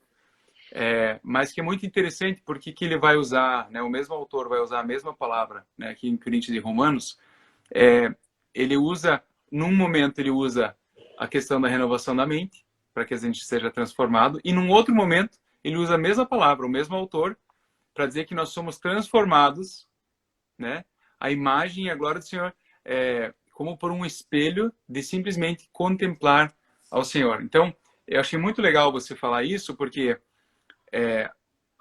mas que é muito interessante porque que ele vai usar, né, o mesmo autor vai usar a mesma palavra, né, aqui em Coríntios e Romanos, ele usa, num momento ele usa a questão da renovação da mente, para que a gente seja transformado, e num outro momento ele usa a mesma palavra, o mesmo autor, para dizer que nós somos transformados, né, a imagem e a glória do Senhor, como por um espelho de simplesmente contemplar ao Senhor. Então, eu achei muito legal você falar isso, porque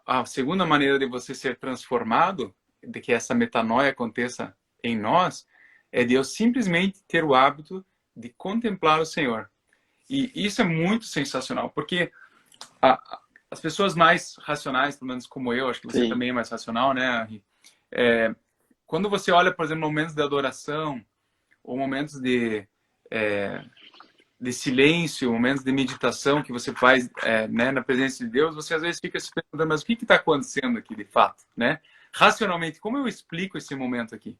a segunda maneira de você ser transformado, de que essa metanoia aconteça em nós, é de eu simplesmente ter o hábito de contemplar o Senhor. E isso é muito sensacional, porque as pessoas mais racionais, pelo menos como eu, acho que você sim. também é mais racional, né, Henri? Quando você olha, por exemplo, momentos de adoração, ou momentos de silêncio, momentos de meditação que você faz né, na presença de Deus, você às vezes fica se perguntando, mas o que está acontecendo aqui de fato? Né? Racionalmente, como eu explico esse momento aqui?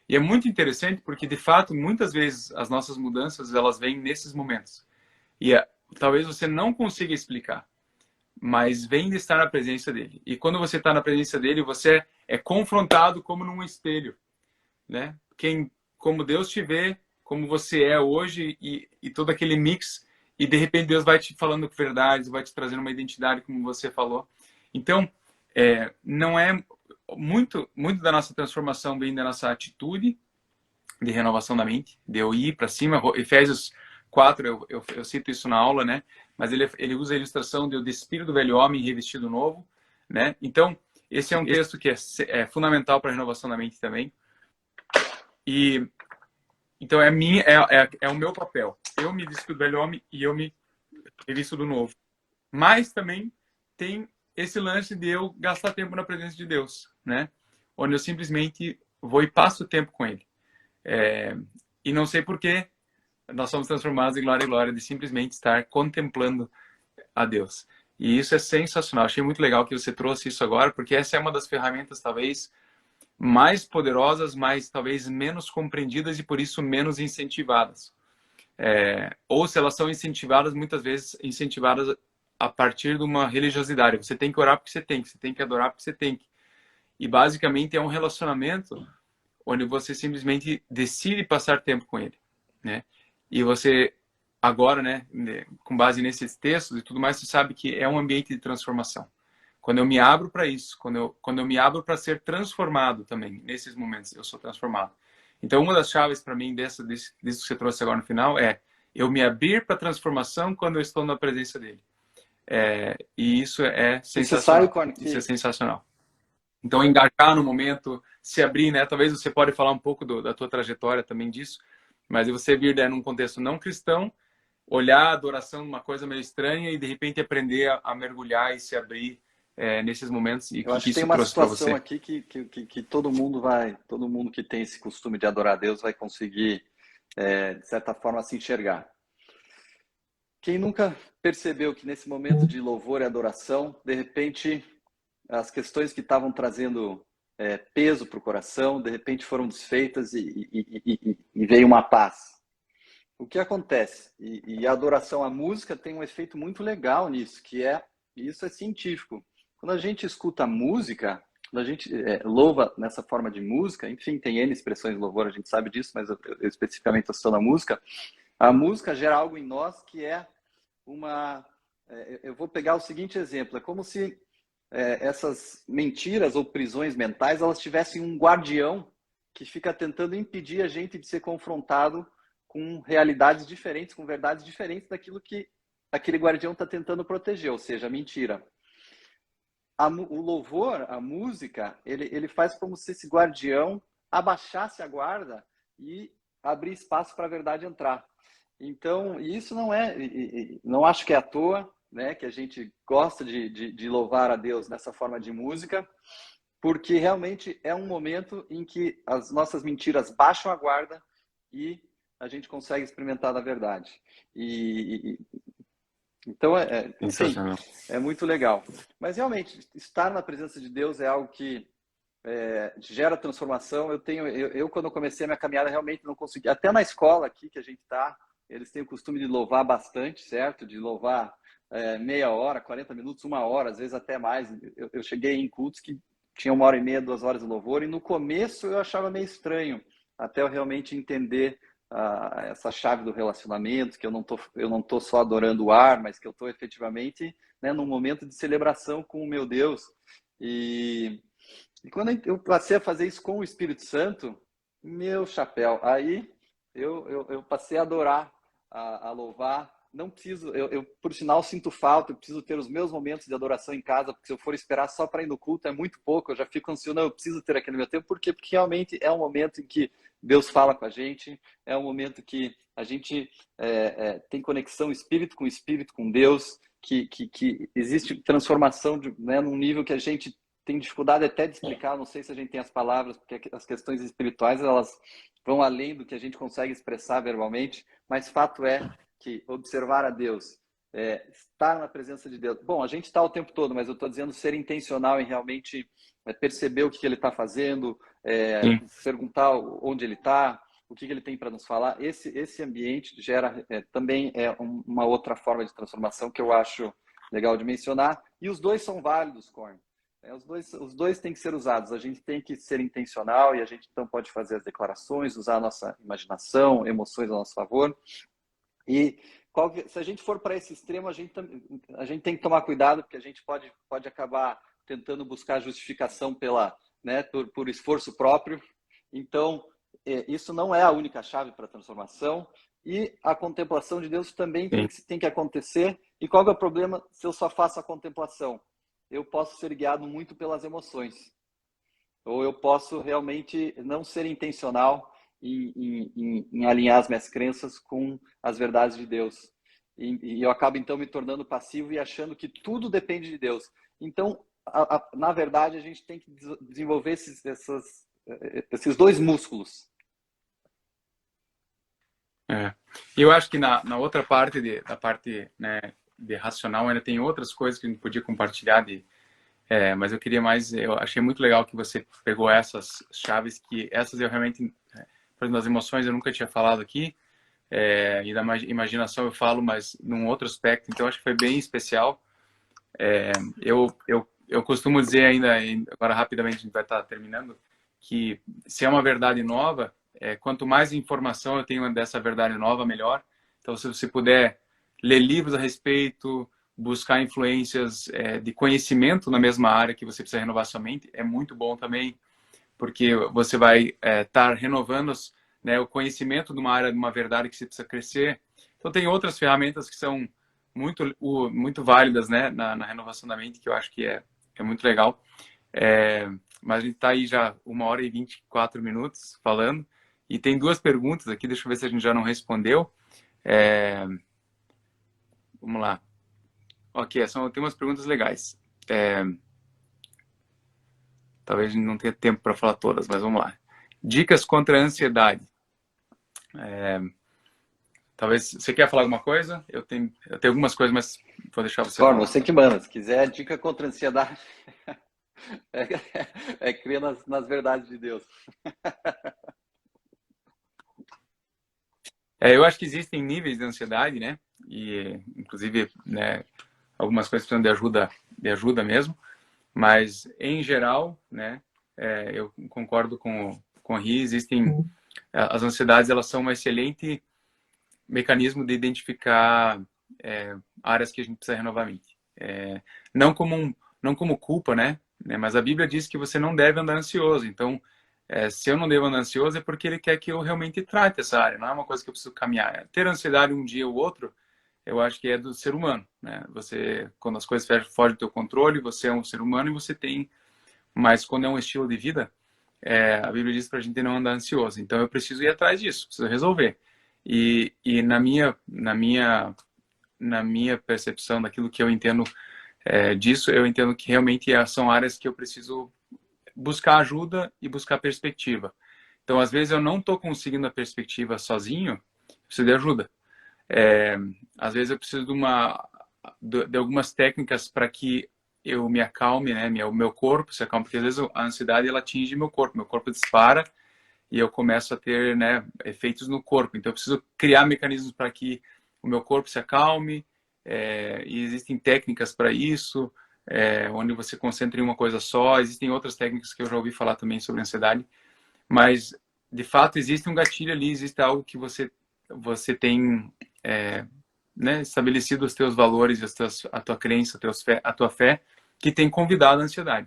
E é muito interessante porque, de fato, muitas vezes as nossas mudanças elas vêm nesses momentos. E talvez você não consiga explicar, mas vem de estar na presença dele. E quando você está na presença dele, você é confrontado como num espelho, né? Como Deus te vê, como você é hoje e todo aquele mix, e de repente Deus vai te falando verdades, vai te trazendo uma identidade, como você falou. Então, não é muito da nossa transformação vem da nossa atitude de renovação da mente, de eu ir para cima. Efésios 4, eu cito isso na aula, né? Mas ele usa a ilustração de despir do velho homem e revestir do novo, né? Então, esse é um texto que é fundamental para a renovação da mente também. E então é o meu papel. Eu me visto do velho homem e eu me visto do novo. Mas também tem esse lance de eu gastar tempo na presença de Deus, né? Onde eu simplesmente vou e passo o tempo com Ele. E não sei por que nós somos transformados em glória e glória de simplesmente estar contemplando a Deus. E isso é sensacional. Achei muito legal que você trouxe isso agora, porque essa é uma das ferramentas, talvez, mais poderosas, mas talvez menos compreendidas e por isso menos incentivadas. Ou se elas são incentivadas, muitas vezes incentivadas a partir de uma religiosidade. Você tem que orar porque você tem que adorar porque você tem que. E basicamente é um relacionamento onde você simplesmente decide passar tempo com ele, né? E você agora, né, com base nesses textos e tudo mais, você sabe que é um ambiente de transformação. Quando eu me abro para isso, quando eu me abro para ser transformado também, nesses momentos eu sou transformado. Então, uma das chaves para mim disso que você trouxe agora no final é eu me abrir para a transformação quando eu estou na presença dele. E isso é E você sabe, sensacional. Corn, Isso é que sensacional. Então, engajar no momento, se abrir, né? Talvez você pode falar um pouco da tua trajetória também disso, mas você vir né, num contexto não cristão, olhar a adoração uma coisa meio estranha e de repente aprender a mergulhar e se abrir nesses momentos e o eu que, acho que que tem isso uma trouxe para situação você. aqui que todo mundo que tem esse costume de adorar a Deus vai conseguir, de certa forma, se enxergar. Quem nunca percebeu que nesse momento de louvor e adoração, de repente, as questões que estavam trazendo peso para o coração, de repente foram desfeitas e veio uma paz. O que acontece? E a adoração à música tem um efeito muito legal nisso, e isso é científico. Quando a gente escuta música, quando a gente louva nessa forma de música, enfim, tem N expressões de louvor, a gente sabe disso, mas eu especificamente estou na música, a música gera algo em nós que é uma... eu vou pegar o seguinte exemplo, é como se essas mentiras ou prisões mentais, elas tivessem um guardião que fica tentando impedir a gente de ser confrontado com realidades diferentes, com verdades diferentes daquilo que aquele guardião está tentando proteger, ou seja, a mentira. O louvor, a música, ele faz como se esse guardião abaixasse a guarda e abrir espaço para a verdade entrar. Então, isso não acho que é à toa, né, que a gente gosta de louvar a Deus dessa forma de música, porque realmente é um momento em que as nossas mentiras baixam a guarda e a gente consegue experimentar a verdade. Então, enfim, é muito legal. Mas realmente, estar na presença de Deus é algo que gera transformação. Eu, quando eu comecei a minha caminhada, realmente não consegui. Até na escola aqui que a gente está, eles têm o costume de louvar bastante, certo? De louvar meia hora, 40 minutos, uma hora, às vezes até mais. Eu cheguei em cultos que tinha 1h30, 2 horas de louvor, e no começo eu achava meio estranho, até eu realmente entender essa chave do relacionamento, que eu não tô só adorando o ar, mas que eu estou efetivamente, né, num momento de celebração com o meu Deus. E quando eu passei a fazer isso com o Espírito Santo, meu chapéu, aí eu passei a adorar, a louvar. Não preciso, eu por sinal sinto falta, eu preciso ter os meus momentos de adoração em casa, porque se eu for esperar só para ir no culto é muito pouco, eu já fico ansioso, não, eu preciso ter aquele meu tempo, porque realmente é um momento em que Deus fala com a gente, é um momento que a gente tem conexão espírito com Deus, que existe transformação né, num nível que a gente tem dificuldade até de explicar, não sei se a gente tem as palavras, porque as questões espirituais elas vão além do que a gente consegue expressar verbalmente, mas fato é que observar a Deus, estar na presença de Deus. Bom, a gente está o tempo todo, mas eu estou dizendo ser intencional em realmente perceber o que ele está fazendo, perguntar onde ele está, o que ele tem para nos falar. Esse ambiente gera também uma outra forma de transformação que eu acho legal de mencionar. E os dois são válidos, Corn. Os dois têm que ser usados. A gente tem que ser intencional e a gente então pode fazer as declarações, usar a nossa imaginação, emoções a nosso favor. E se a gente for para esse extremo, a gente tem que tomar cuidado, porque a gente pode acabar tentando buscar justificação por esforço próprio. Então, isso não é a única chave para a transformação. E a contemplação de Deus também tem que acontecer. E qual é o problema se eu só faço a contemplação? Eu posso ser guiado muito pelas emoções. Ou eu posso realmente não ser intencional em alinhar as minhas crenças com as verdades de Deus. E eu acabo, então, me tornando passivo e achando que tudo depende de Deus. Então, na verdade, a gente tem que desenvolver esses dois músculos. Eu acho que na outra parte, da parte, né, de racional, ainda tem outras coisas que a gente podia compartilhar mas eu queria mais, eu achei muito legal que você pegou essas chaves, que essas eu realmente, por exemplo, das emoções eu nunca tinha falado aqui, e da imaginação eu falo, mas num outro aspecto, então acho que foi bem especial. Eu costumo dizer ainda, agora rapidamente a gente vai estar terminando, que se é uma verdade nova, quanto mais informação eu tenho dessa verdade nova, melhor. Então, se você puder ler livros a respeito, buscar influências de conhecimento na mesma área que você precisa renovar sua mente, é muito bom também, porque você vai estar renovando o conhecimento de uma área, de uma verdade que você precisa crescer. Então, tem outras ferramentas que são muito válidas, né, na renovação da mente, que eu acho que é muito legal. Mas a gente está aí já 1h e 24 minutos falando, e tem 2 perguntas aqui, deixa eu ver se a gente já não respondeu. Vamos lá. Ok, tem umas perguntas legais. Talvez não tenha tempo para falar todas, mas vamos lá. Dicas contra a ansiedade. Talvez você quer falar alguma coisa? Eu tenho algumas coisas, mas vou deixar você falar. Você que manda. Se quiser, dica contra a ansiedade crer nas verdades de Deus. Eu acho que existem níveis de ansiedade, né? E, inclusive, né, algumas coisas precisam de ajuda mesmo. Mas, em geral, né, eu concordo com o Ri, as ansiedades, elas são um excelente mecanismo de identificar áreas que a gente precisa renovar a mente. Não não como culpa, né? Mas a Bíblia diz que você não deve andar ansioso. Então, se eu não devo andar ansioso é porque ele quer que eu realmente trate essa área. Não é uma coisa que eu preciso caminhar. Ter ansiedade um dia ou outro, eu acho que é do ser humano, né? Você, quando as coisas fogem do teu controle, você é um ser humano e você tem... Mas quando é um estilo de vida, a Bíblia diz para a gente não andar ansioso. Então, eu preciso ir atrás disso, preciso resolver. E na minha percepção daquilo que eu entendo disso, eu entendo que realmente são áreas que eu preciso buscar ajuda e buscar perspectiva. Então, às vezes, eu não estou conseguindo a perspectiva sozinho, preciso de ajuda. Às vezes, eu preciso de algumas técnicas para que eu me acalme, né? O meu corpo se acalme, porque às vezes a ansiedade ela atinge meu corpo dispara e eu começo a ter, né, efeitos no corpo. Então, eu preciso criar mecanismos para que o meu corpo se acalme, e existem técnicas para isso, onde você concentra em uma coisa só. Existem outras técnicas que eu já ouvi falar também sobre ansiedade, mas, de fato, existe um gatilho ali, existe algo que você tem, né, estabelecido os teus valores, a tua crença, a tua fé, que tem convidado a ansiedade.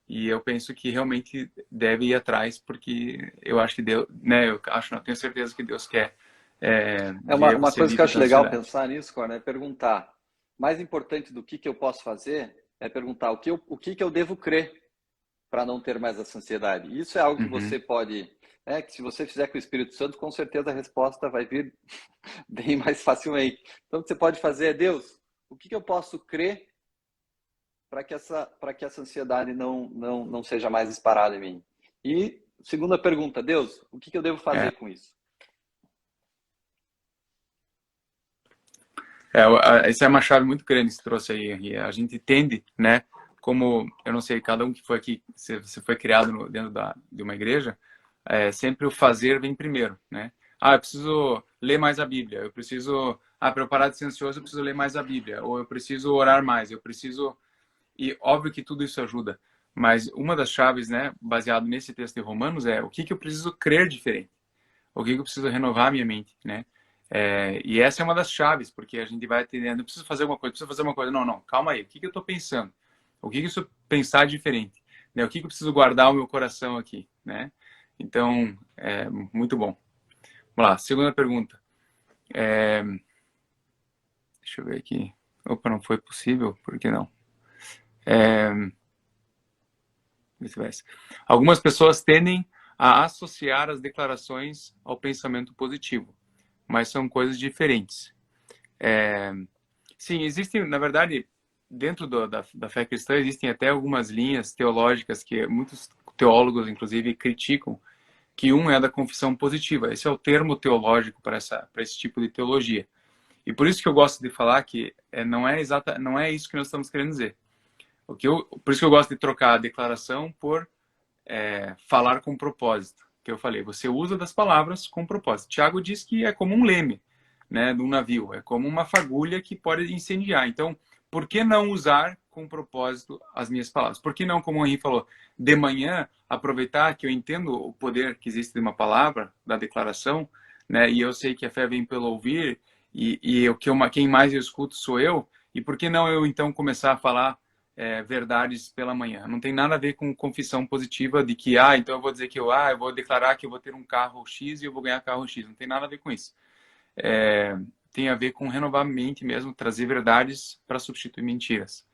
E eu penso que realmente deve ir atrás, porque eu acho que Deus, né? Eu tenho certeza que Deus quer ver Uma você coisa que eu livre acho da legal ansiedade. pensar nisso, Corne, é perguntar. Mais importante do que eu posso fazer é perguntar o que eu devo crer para não ter mais essa ansiedade. Isso é algo que Uhum. você pode, que se você fizer com o Espírito Santo, com certeza a resposta vai vir bem mais facilmente. Então, o que você pode fazer é, Deus, o que eu posso crer para que essa ansiedade não seja mais disparada em mim? E segunda pergunta, Deus, o que eu devo É, fazer com isso? essa é uma chave muito grande que você trouxe aí. E a gente tende, né? Como, eu não sei, cada um que foi aqui, se você foi criado dentro de uma igreja, sempre o fazer vem primeiro, né? Eu preciso ler mais a Bíblia. Eu preciso, para eu parar de ser ansioso, eu preciso ler mais a Bíblia. Ou eu preciso orar mais. Eu preciso... E óbvio que tudo isso ajuda. Mas uma das chaves, né, baseado nesse texto de Romanos, é o que eu preciso crer diferente. O que eu preciso renovar a minha mente, né? E essa é uma das chaves, porque a gente vai atendendo, eu preciso fazer uma coisa, preciso fazer uma coisa. Não, não, calma aí. O que eu estou pensando? O que eu preciso pensar diferente? Né? O que eu preciso guardar o meu coração aqui, né? Então, muito bom. Vamos lá, segunda pergunta. Deixa eu ver aqui. Opa, não foi possível? Por que não? Vice-versa. Algumas pessoas tendem a associar as declarações ao pensamento positivo, mas são coisas diferentes. Sim, existem, na verdade, dentro da fé cristã, existem até algumas linhas teológicas que muitos teólogos, inclusive, criticam, que um é da confissão positiva. Esse é o termo teológico para esse tipo de teologia. E por isso que eu gosto de falar que não é isso que nós estamos querendo dizer. Por isso que eu gosto de trocar a declaração por falar com propósito. Que eu falei, você usa das palavras com propósito. Tiago diz que é como um leme, né, de um navio, é como uma fagulha que pode incendiar. Então, por que não usar com propósito as minhas palavras? Por que não, como o Henri falou, de manhã aproveitar que eu entendo o poder que existe de uma palavra, da declaração, né, e eu sei que a fé vem pelo ouvir, quem mais eu escuto sou eu, e por que não eu então começar a falar verdades pela manhã? Não tem nada a ver com confissão positiva de que, então eu vou dizer que eu vou declarar que eu vou ter um carro X e eu vou ganhar carro X. Não tem nada a ver com isso. Tem a ver com renovar a mente mesmo, trazer verdades para substituir mentiras.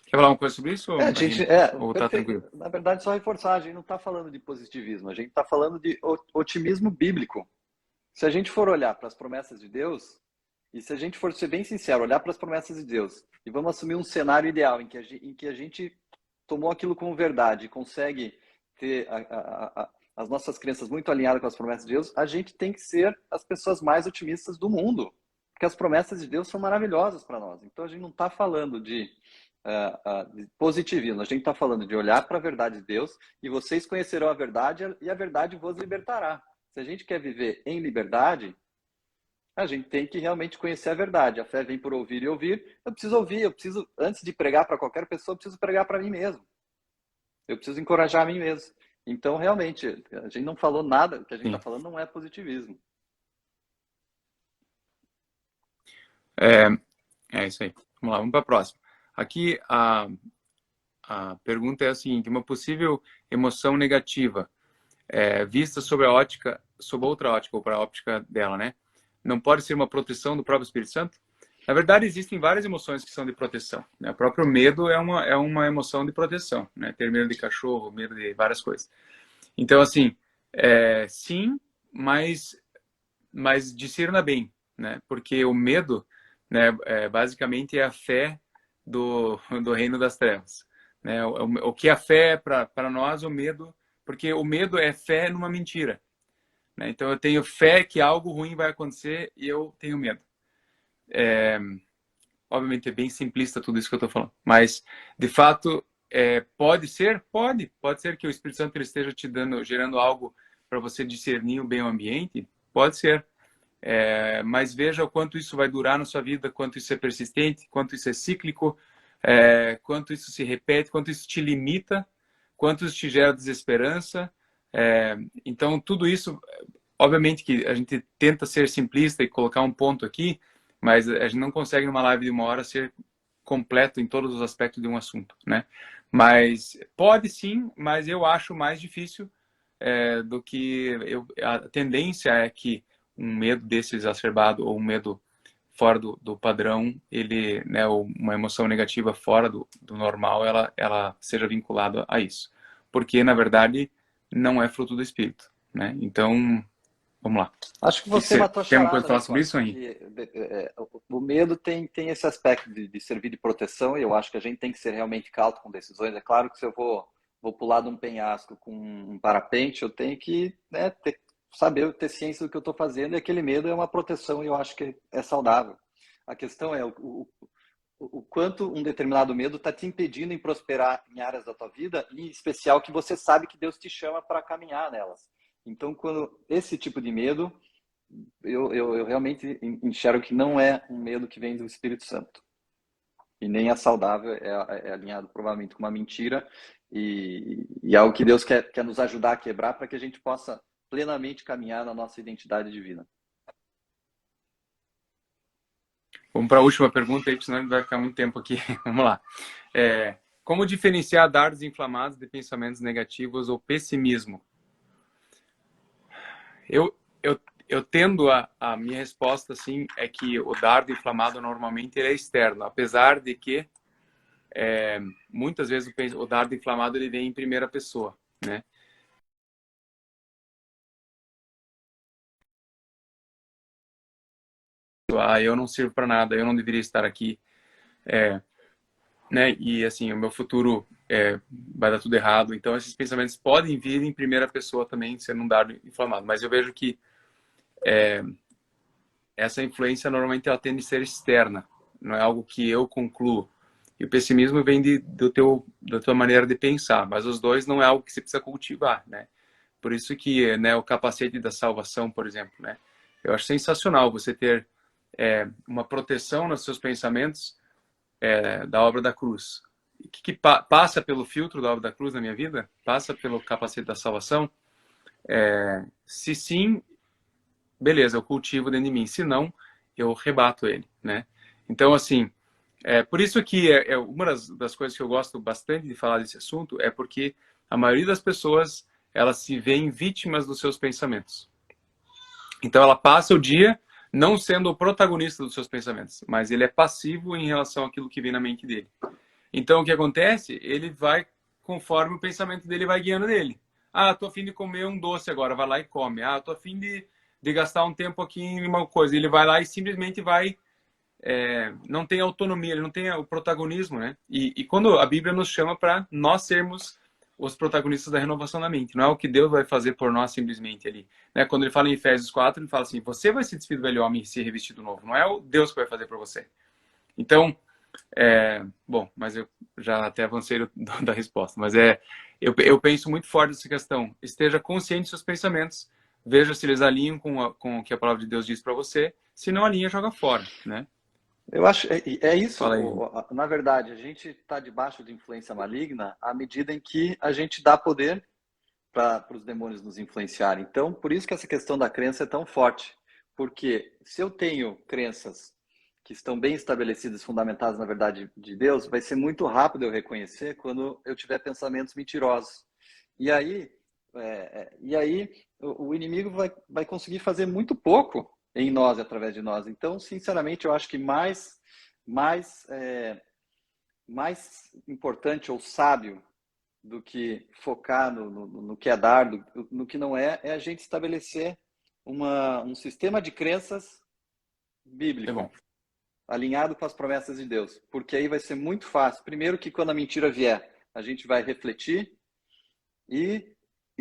Quer falar uma coisa sobre isso, Gente, ou tá perfeito. tranquilo? Na verdade, só reforçar, a gente não está falando de positivismo, a gente está falando de otimismo bíblico. Se a gente for olhar para as promessas de Deus, e se a gente for ser bem sincero, olhar para as promessas de Deus, e vamos assumir um cenário ideal em que a gente tomou aquilo como verdade e consegue ter as nossas crenças muito alinhadas com as promessas de Deus, a gente tem que ser as pessoas mais otimistas do mundo, porque as promessas de Deus são maravilhosas para nós. Então a gente não está falando de positivismo, a gente está falando de olhar para a verdade de Deus e vocês conhecerão a verdade e a verdade vos libertará. Se a gente quer viver em liberdade, A gente tem que realmente conhecer a verdade. A fé vem por ouvir e ouvir. Eu preciso ouvir, eu preciso, antes de pregar para qualquer pessoa, eu preciso pregar para mim mesmo. Eu preciso encorajar a mim mesmo. Então, realmente, a gente não falou nada, o que a gente está Sim. falando não é positivismo. É, é isso aí. Vamos lá, vamos para a próxima. Aqui a pergunta é a seguinte: uma possível emoção negativa vista sobre a ótica, sob outra ótica, ou para a óptica dela, né? Não pode ser uma proteção do próprio Espírito Santo? Na verdade, existem várias emoções que são de proteção, né? O próprio medo é uma emoção de proteção, né? Ter medo de cachorro, medo de várias coisas. Então, assim, sim, mas discerna bem, né? Porque o medo, né, basicamente é a fé do reino das trevas, né? O que a fé é para nós, o medo, porque o medo é fé numa mentira, né? Então eu tenho fé que algo ruim vai acontecer e eu tenho medo. Obviamente é bem simplista tudo isso que eu estou falando, mas de fato pode ser, pode ser que o Espírito Santo ele esteja te dando, gerando algo para você discernir o bem ambiente, pode ser. Mas veja o quanto isso vai durar na sua vida, quanto isso é persistente, quanto isso é cíclico, quanto isso se repete, quanto isso te limita, quanto isso te gera desesperança. Então, tudo isso, obviamente que a gente tenta ser simplista e colocar um ponto aqui, mas a gente não consegue numa live de 1 hora ser completo em todos os aspectos de um assunto, né? Mas pode sim, mas eu acho mais difícil do que a tendência é que um medo desse exacerbado ou um medo fora do padrão, ele, né, uma emoção negativa fora do normal, ela seja vinculada a isso. Porque, na verdade, não é fruto do Espírito, né? Então, vamos lá. Acho que você matou a Tem alguma coisa charada, para né, falar sobre Cor? isso, aí? Que o medo tem esse aspecto de servir de proteção, e eu acho que a gente tem que ser realmente cauto com decisões. É claro que se eu vou pular de um penhasco com um parapente, eu tenho que, né, saber, ter ciência do que eu estou fazendo, e aquele medo é uma proteção, e eu acho que é saudável. A questão é o quanto um determinado medo está te impedindo em prosperar em áreas da tua vida, em especial que você sabe que Deus te chama para caminhar nelas. Então, quando esse tipo de medo, eu realmente enxergo que não é um medo que vem do Espírito Santo. E nem é saudável, é alinhado provavelmente com uma mentira e algo que Deus quer nos ajudar a quebrar para que a gente possa plenamente caminhar na nossa identidade divina. Vamos para a última pergunta aí, porque senão a gente vai ficar muito tempo aqui. Vamos lá. Como diferenciar dardos inflamados de pensamentos negativos ou pessimismo? Eu tendo a minha resposta assim é que o dardo inflamado normalmente ele é externo, apesar de que muitas vezes o dardo inflamado ele vem em primeira pessoa, né? Eu não sirvo para nada, eu não deveria estar aqui, né? E assim o meu futuro vai dar tudo errado. Então esses pensamentos podem vir em primeira pessoa também, sendo um dardo inflamado. Mas eu vejo que essa influência normalmente ela tende a ser externa, não é algo que eu concluo. E o pessimismo vem da tua maneira de pensar, mas os dois não é algo que você precisa cultivar, né? Por isso que, né, o capacete da salvação, por exemplo, né? Eu acho sensacional você ter uma proteção nos seus pensamentos da obra da cruz. Que passa pelo filtro da obra da cruz na minha vida? Passa pelo capacete da salvação? Se sim, beleza, eu cultivo dentro de mim. Se não, eu rebato ele, né? Então, assim, por isso que uma das coisas que eu gosto bastante de falar desse assunto é porque a maioria das pessoas, elas se veem vítimas dos seus pensamentos. Então, ela passa o dia não sendo o protagonista dos seus pensamentos, mas ele é passivo em relação àquilo que vem na mente dele. Então, o que acontece? Ele vai conforme o pensamento dele vai guiando nele. Ah, tô a fim de comer um doce agora, vai lá e come. Ah, tô a fim de gastar um tempo aqui em uma coisa. Ele vai lá e simplesmente vai não tem autonomia, ele não tem o protagonismo, né? E quando a Bíblia nos chama para nós sermos os protagonistas da renovação da mente, não é o que Deus vai fazer por nós simplesmente ali, né? Quando ele fala em Efésios 4, ele fala assim: você vai se despedir do velho homem e se revestir do novo, não é o Deus que vai fazer por você. Então, bom, mas eu já até avancei da resposta, mas eu penso muito forte nessa questão. Esteja consciente dos seus pensamentos, veja se eles alinham com o que a palavra de Deus diz para você. Se não alinha, joga fora, né? Eu acho, é isso. Fala aí. Na verdade, a gente está debaixo de influência maligna à medida em que a gente dá poder para os demônios nos influenciarem. Então, por isso que essa questão da crença é tão forte. Porque se eu tenho crenças que estão bem estabelecidas, fundamentadas na verdade de Deus, vai ser muito rápido eu reconhecer quando eu tiver pensamentos mentirosos. E aí, o inimigo vai conseguir fazer muito pouco em nós, através de nós. Então, sinceramente, eu acho que mais importante ou sábio do que focar no que é dar, no que não é a gente estabelecer um sistema de crenças É bíblico, bom. alinhado com as promessas de Deus. Porque aí vai ser muito fácil. Primeiro que quando a mentira vier, a gente vai refletir e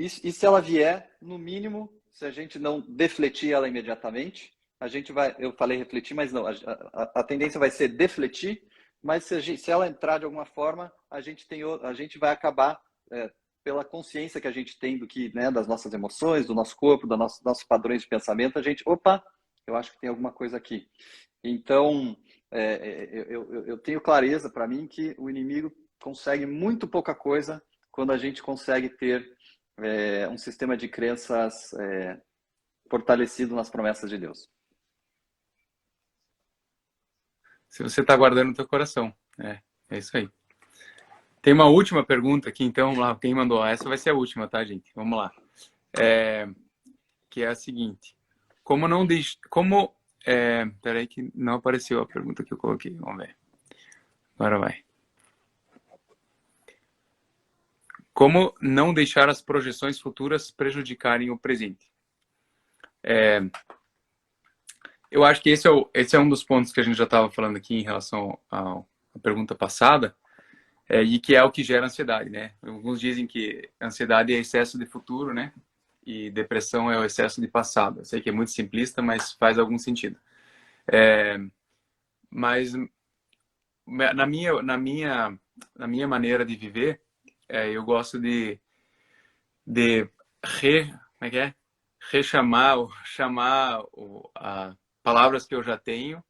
se ela vier, no mínimo, se a gente não defletir ela imediatamente, a gente vai, eu falei refletir, mas não, a tendência vai ser defletir, mas se ela entrar de alguma forma, a gente vai acabar, pela consciência que a gente tem do que, né, das nossas emoções, do nosso corpo, dos nossos padrões de pensamento, opa, eu acho que tem alguma coisa aqui. Então, eu tenho clareza para mim que o inimigo consegue muito pouca coisa quando a gente consegue ter um sistema de crenças fortalecido nas promessas de Deus. Se você está guardando no teu coração. É isso aí. Tem uma última pergunta aqui, então, vamos lá. Quem mandou? Essa vai ser a última, tá, gente? Vamos lá. Que é a seguinte. Como não deixar... peraí que não apareceu a pergunta que eu coloquei. Vamos ver. Agora vai. Como não deixar as projeções futuras prejudicarem o presente? Eu acho que esse é um dos pontos que a gente já estava falando aqui em relação à pergunta passada, e que é o que gera ansiedade, né? Alguns dizem que ansiedade é excesso de futuro, né? E depressão é o excesso de passado. Eu sei que é muito simplista, mas faz algum sentido. Mas na minha maneira de viver, eu gosto de como é que é? Chamar palavras que eu já tenho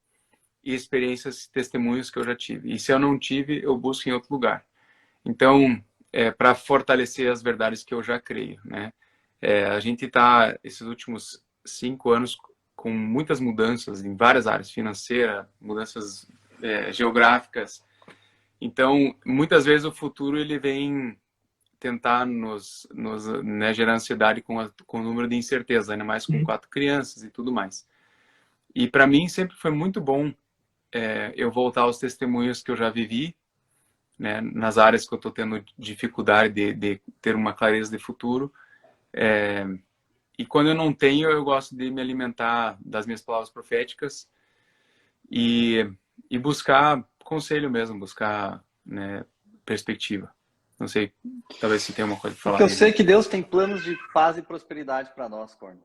e experiências, testemunhos que eu já tive. E se eu não tive, eu busco em outro lugar. Então, para fortalecer as verdades que eu já creio, né? A gente está, esses últimos 5 anos, com muitas mudanças em várias áreas, financeira, mudanças geográficas. Então, muitas vezes o futuro ele vem tentar né, gerar ansiedade com o número de incerteza, ainda mais com 4 crianças e tudo mais. E para mim sempre foi muito bom eu voltar aos testemunhos que eu já vivi, né, nas áreas que eu estou tendo dificuldade de ter uma clareza de futuro. E quando eu não tenho, eu gosto de me alimentar das minhas palavras proféticas e buscar conselho mesmo, buscar, né, perspectiva. Não sei, talvez você tenha uma coisa para falar. Porque eu sei que Deus tem planos de paz e prosperidade para nós, Corno.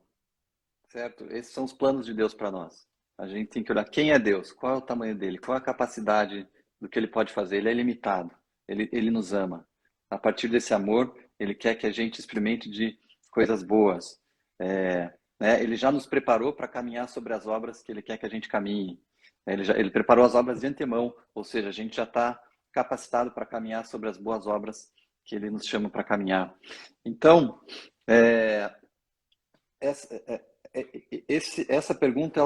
Certo? Esses são os planos de Deus para nós. A gente tem que olhar quem é Deus, qual é o tamanho dele, qual é a capacidade do que ele pode fazer. Ele é ilimitado, ele nos ama. A partir desse amor, ele quer que a gente experimente de coisas boas. Né? Ele já nos preparou para caminhar sobre as obras que ele quer que a gente caminhe. Ele preparou as obras de antemão, ou seja, a gente já está capacitado para caminhar sobre as boas obras que ele nos chama para caminhar. Então, essa pergunta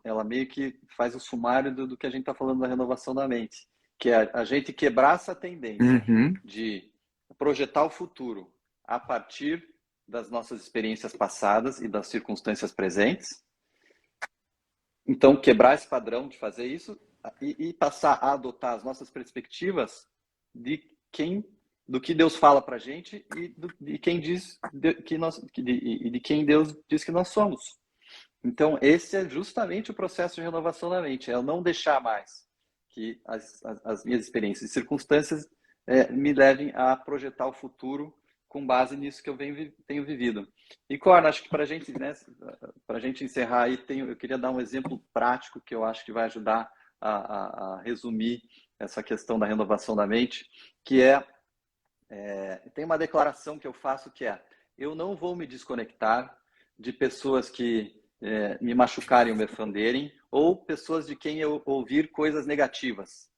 ela meio que faz o sumário do que a gente está falando da renovação da mente, que é a gente quebrar essa tendência de projetar o futuro a partir das nossas experiências passadas e das circunstâncias presentes. Então, quebrar esse padrão de fazer isso e passar a adotar as nossas perspectivas do que Deus fala para a gente e de quem diz de quem Deus diz que nós somos. Então, esse é justamente o processo de renovação da mente. É eu não deixar mais que as minhas experiências e circunstâncias me levem a projetar o futuro com base nisso que eu tenho vivido. E, Corna, acho que para a gente encerrar aí, eu queria dar um exemplo prático que eu acho que vai ajudar a resumir essa questão da renovação da mente, que tem uma declaração que eu faço que eu não vou me desconectar de pessoas que me machucarem ou me ofenderem, ou pessoas de quem eu ouvir coisas negativas,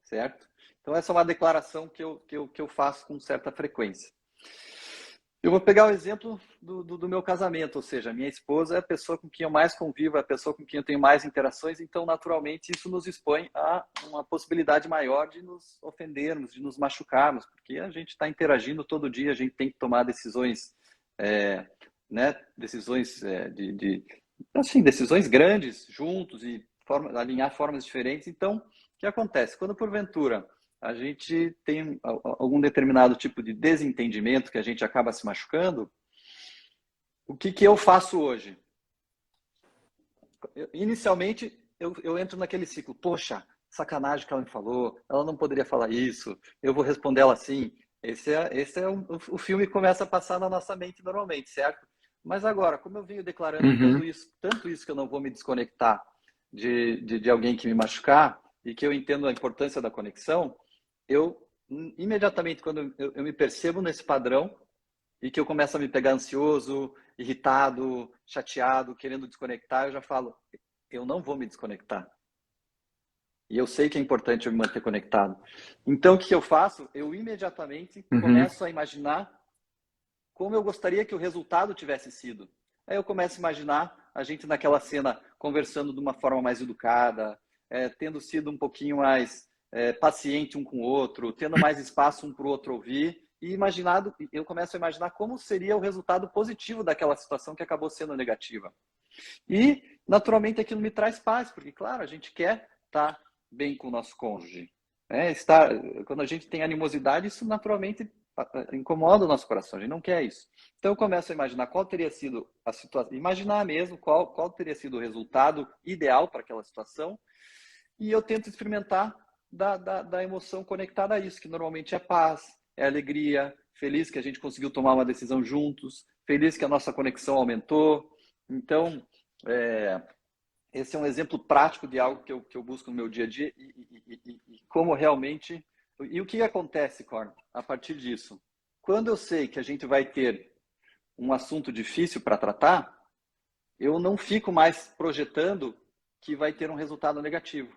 certo? Então, essa é uma declaração que eu faço com certa frequência. Eu vou pegar o exemplo do meu casamento, ou seja, a minha esposa é a pessoa com quem eu mais convivo, é a pessoa com quem eu tenho mais interações, então, naturalmente, isso nos expõe a uma possibilidade maior de nos ofendermos, de nos machucarmos, porque a gente está interagindo todo dia, a gente tem que tomar decisões, né, decisões assim, decisões grandes juntos e alinhar formas diferentes. Então, o que acontece? Quando, porventura, a gente tem algum determinado tipo de desentendimento que a gente acaba se machucando, o que eu faço hoje? Inicialmente, eu entro naquele ciclo. Poxa, sacanagem que ela me falou, ela não poderia falar isso, eu vou responder ela assim. Esse é o filme que começa a passar na nossa mente normalmente, certo? Mas agora, como eu venho declarando tanto isso que eu não vou me desconectar de alguém que me machucar e que eu entendo a importância da conexão, eu imediatamente, quando eu me percebo nesse padrão e que eu começo a me pegar ansioso, irritado, chateado, querendo desconectar, eu já falo, eu não vou me desconectar. E eu sei que é importante eu me manter conectado. Então, o que eu faço? Eu imediatamente começo a imaginar como eu gostaria que o resultado tivesse sido. Aí eu começo a imaginar a gente naquela cena conversando de uma forma mais educada, tendo sido um pouquinho mais paciente um com o outro, tendo mais espaço um para o outro ouvir, e eu começo a imaginar como seria o resultado positivo daquela situação que acabou sendo negativa. E, naturalmente, aquilo me traz paz, porque, claro, a gente quer estar bem com o nosso cônjuge. Quando a gente tem animosidade, isso naturalmente incomoda o nosso coração, a gente não quer isso. Então eu começo a imaginar qual teria sido a situação, imaginar mesmo qual teria sido o resultado ideal para aquela situação, e eu tento experimentar da emoção conectada a isso, que normalmente é paz, é alegria, feliz que a gente conseguiu tomar uma decisão juntos, feliz que a nossa conexão aumentou. Então, esse é um exemplo prático de algo que eu busco no meu dia a dia e como realmente... E o que acontece, Corn, a partir disso? Quando eu sei que a gente vai ter um assunto difícil para tratar, eu não fico mais projetando que vai ter um resultado negativo.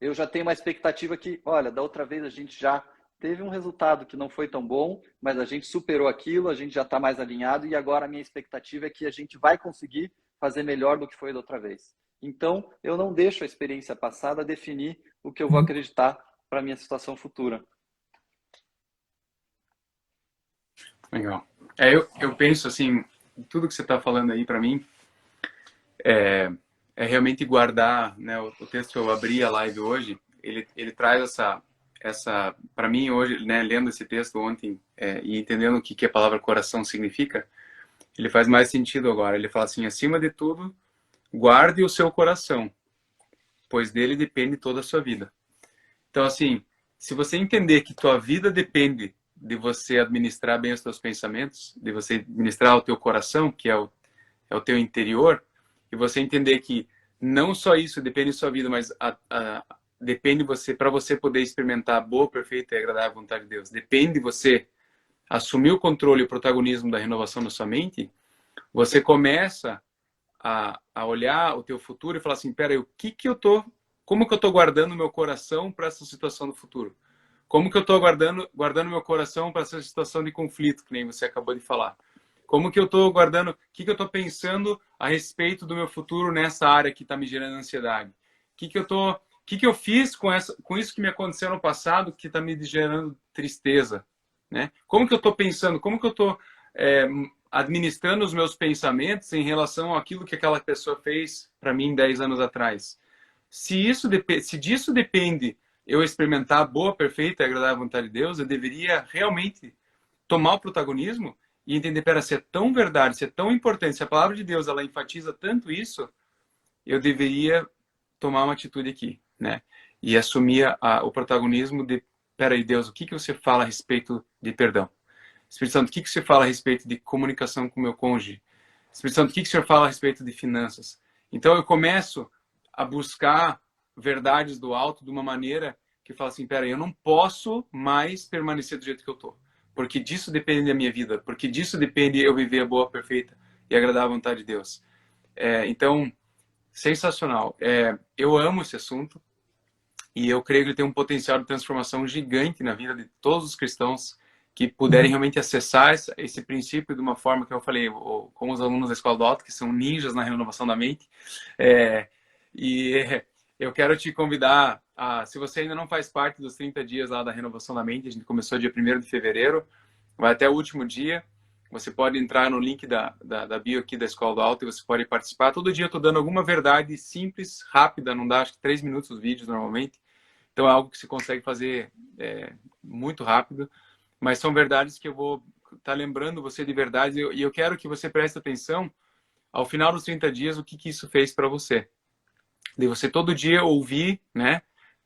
Eu já tenho uma expectativa que, olha, da outra vez a gente já teve um resultado que não foi tão bom, mas a gente superou aquilo, a gente já está mais alinhado e agora a minha expectativa é que a gente vai conseguir fazer melhor do que foi da outra vez. Então, eu não deixo a experiência passada definir o que eu vou acreditar para a minha situação futura. Legal. Eu penso assim, tudo que você está falando aí para mim é realmente guardar, né, o texto que eu abri a live hoje, ele traz essa para mim hoje, né, lendo esse texto ontem e entendendo o que a palavra coração significa, ele faz mais sentido agora. Ele fala assim, acima de tudo, guarde o seu coração, pois dele depende toda a sua vida. Então, assim, se você entender que tua vida depende de você administrar bem os teus pensamentos, de você administrar o teu coração, que é o teu interior, e você entender que não só isso depende da sua vida, mas depende você, para você poder experimentar a boa, perfeita e agradável vontade de Deus, depende de você assumir o controle e o protagonismo da renovação da sua mente, você começa a olhar o teu futuro e falar assim, peraí, como que eu tô guardando meu coração para essa situação do futuro? Como que eu tô guardando meu coração para essa situação de conflito, que nem você acabou de falar? Como que eu tô guardando, o que eu tô pensando a respeito do meu futuro nessa área que tá me gerando ansiedade? O que eu fiz com isso que me aconteceu no passado que tá me gerando tristeza, né? Como que eu tô pensando, como que eu tô administrando os meus pensamentos em relação àquilo que aquela pessoa fez para mim 10 anos atrás? Se disso depende eu experimentar a boa, perfeita e agradável vontade de Deus, eu deveria realmente tomar o protagonismo e entender, pera, se é tão verdade, se é tão importante, se a palavra de Deus ela enfatiza tanto isso, eu deveria tomar uma atitude aqui, né? E assumir o protagonismo de, peraí, Deus, o que você fala a respeito de perdão? Espírito Santo, o que você fala a respeito de comunicação com o meu cônjuge? Espírito Santo, o que o Senhor fala a respeito de finanças? Então eu começo a buscar verdades do alto de uma maneira que fala assim, peraí, eu não posso mais permanecer do jeito que eu tô. Porque disso depende da minha vida. Porque disso depende eu viver a boa, perfeita e agradável vontade de Deus. Então, sensacional. Eu amo esse assunto e eu creio que ele tem um potencial de transformação gigante na vida de todos os cristãos que puderem realmente acessar esse princípio de uma forma que eu falei, como os alunos da Escola do Alto, que são ninjas na renovação da mente. E eu quero te convidar se você ainda não faz parte dos 30 dias lá da renovação da mente, a gente começou dia 1º de fevereiro, vai até o último dia. Você pode entrar no link da bio aqui da Escola do Alto e você pode participar. Todo dia eu estou dando alguma verdade simples, rápida, não dá acho que 3 minutos os vídeos normalmente. Então é algo que se consegue fazer muito rápido. Mas são verdades que eu vou estar lembrando você de verdades e eu quero que você preste atenção ao final dos 30 dias o que isso fez para você. De você todo dia ouvir, né,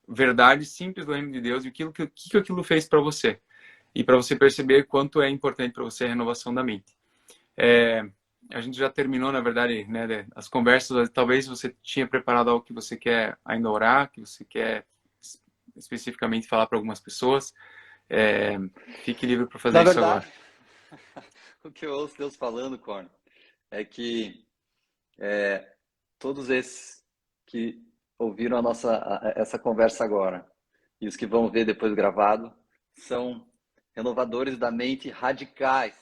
verdades simples do reino de Deus e o que aquilo fez para você. E para você perceber quanto é importante para você a renovação da mente. A gente já terminou, na verdade, né, as conversas. Talvez você tinha preparado algo que você quer ainda orar, que você quer especificamente falar para algumas pessoas. Fique livre para fazer isso agora. O que eu ouço Deus falando, Corn, é que todos esses que ouviram essa conversa agora e os que vão ver depois gravado são renovadores da mente radicais.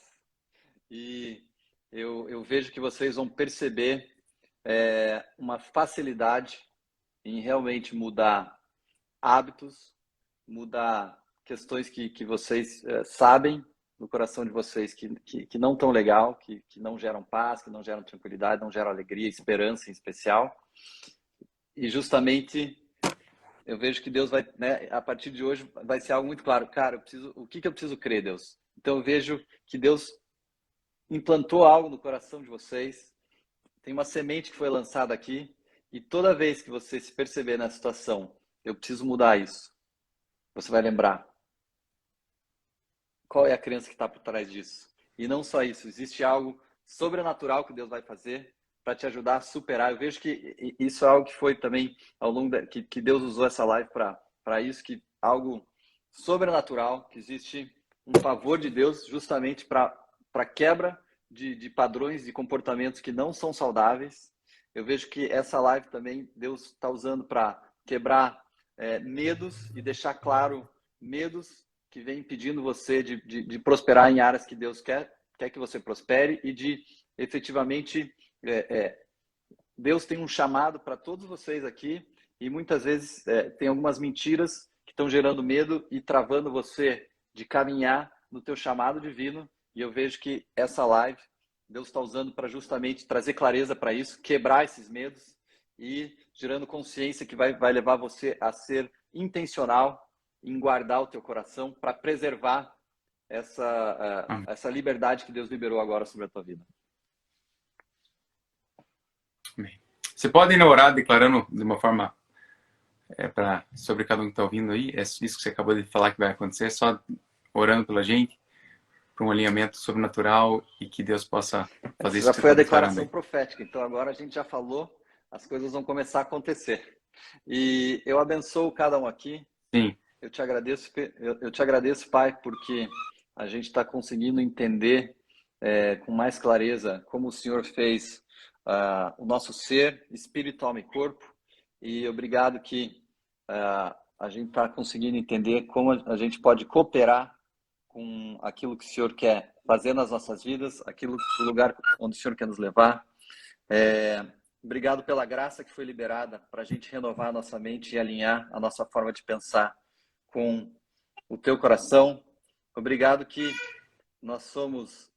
E eu vejo que vocês vão perceber uma facilidade em realmente mudar hábitos, mudar questões que vocês sabem no coração de vocês que não estão legal, que não geram paz, que não geram tranquilidade, não geram alegria, esperança em especial. E justamente eu vejo que Deus vai, né, a partir de hoje vai ser algo muito claro. Cara, o que eu preciso crer, Deus? Então eu vejo que Deus implantou algo no coração de vocês, tem uma semente que foi lançada aqui, e toda vez que você se perceber na situação, eu preciso mudar isso, você vai lembrar qual é a crença que está por trás disso. E não só isso, existe algo sobrenatural que Deus vai fazer para te ajudar a superar. Eu vejo que isso é algo que foi também ao longo que Deus usou essa live para isso, que algo sobrenatural, que existe um favor de Deus justamente para quebra de padrões de comportamentos que não são saudáveis. Eu vejo que essa live também Deus está usando para quebrar medos e deixar claro medos que vem impedindo você de prosperar em áreas que Deus quer que você prospere e de efetivamente Deus tem um chamado para todos vocês aqui e muitas vezes tem algumas mentiras que estão gerando medo e travando você de caminhar no teu chamado divino. E eu vejo que essa live Deus está usando para justamente trazer clareza para isso, quebrar esses medos e gerando consciência que vai levar você a ser intencional em guardar o teu coração para preservar essa liberdade que Deus liberou agora sobre a tua vida. Você pode ir orar declarando de uma forma sobre cada um que está ouvindo aí, isso que você acabou de falar que vai acontecer, só orando pela gente, para um alinhamento sobrenatural e que Deus possa fazer isso. Já foi a declaração profética, então agora a gente já falou, as coisas vão começar a acontecer. E eu abençoo cada um aqui. Sim. Eu te agradeço, Pai, porque a gente está conseguindo entender com mais clareza como o Senhor fez o nosso ser, espírito, alma e corpo. E obrigado que a gente está conseguindo entender como a gente pode cooperar com aquilo que o Senhor quer fazer nas nossas vidas, o lugar onde o Senhor quer nos levar. Obrigado pela graça que foi liberada para a gente renovar a nossa mente e alinhar a nossa forma de pensar com o teu coração. Obrigado que nós somos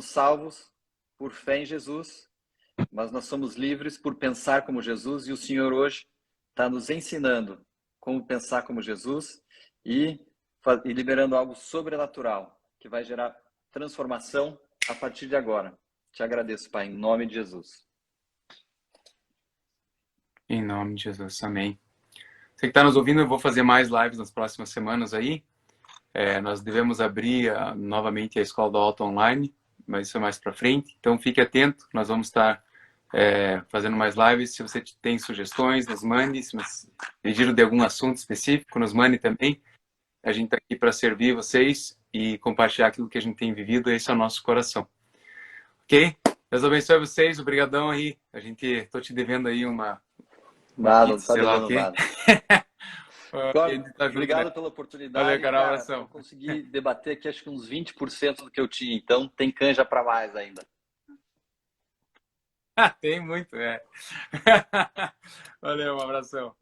salvos por fé em Jesus, mas nós somos livres por pensar como Jesus, e o Senhor hoje está nos ensinando como pensar como Jesus e liberando algo sobrenatural que vai gerar transformação a partir de agora. Te agradeço, Pai, em nome de Jesus. Em nome de Jesus, amém. Você que está nos ouvindo, eu vou fazer mais lives nas próximas semanas aí. Nós devemos abrir novamente a Escola do Alto online, mas isso é mais para frente. Então fique atento, nós vamos estar fazendo mais lives. Se você tem sugestões, nos mande. Se você pedir de algum assunto específico, nos mande também. A gente está aqui para servir vocês e compartilhar aquilo que a gente tem vivido. Esse é o nosso coração. Ok? Deus abençoe vocês, obrigadão aí. Tô te devendo aí uma Nada, não pizza, está sei lá o devendo quê. nada. A Cor, gente tá junto, né? obrigado pela Valeu, oportunidade. E, cara, um cara, eu abração. consegui debater aqui acho que uns 20% do que eu tinha, então tem canja para mais ainda. Tem muito, é. Valeu, um abração.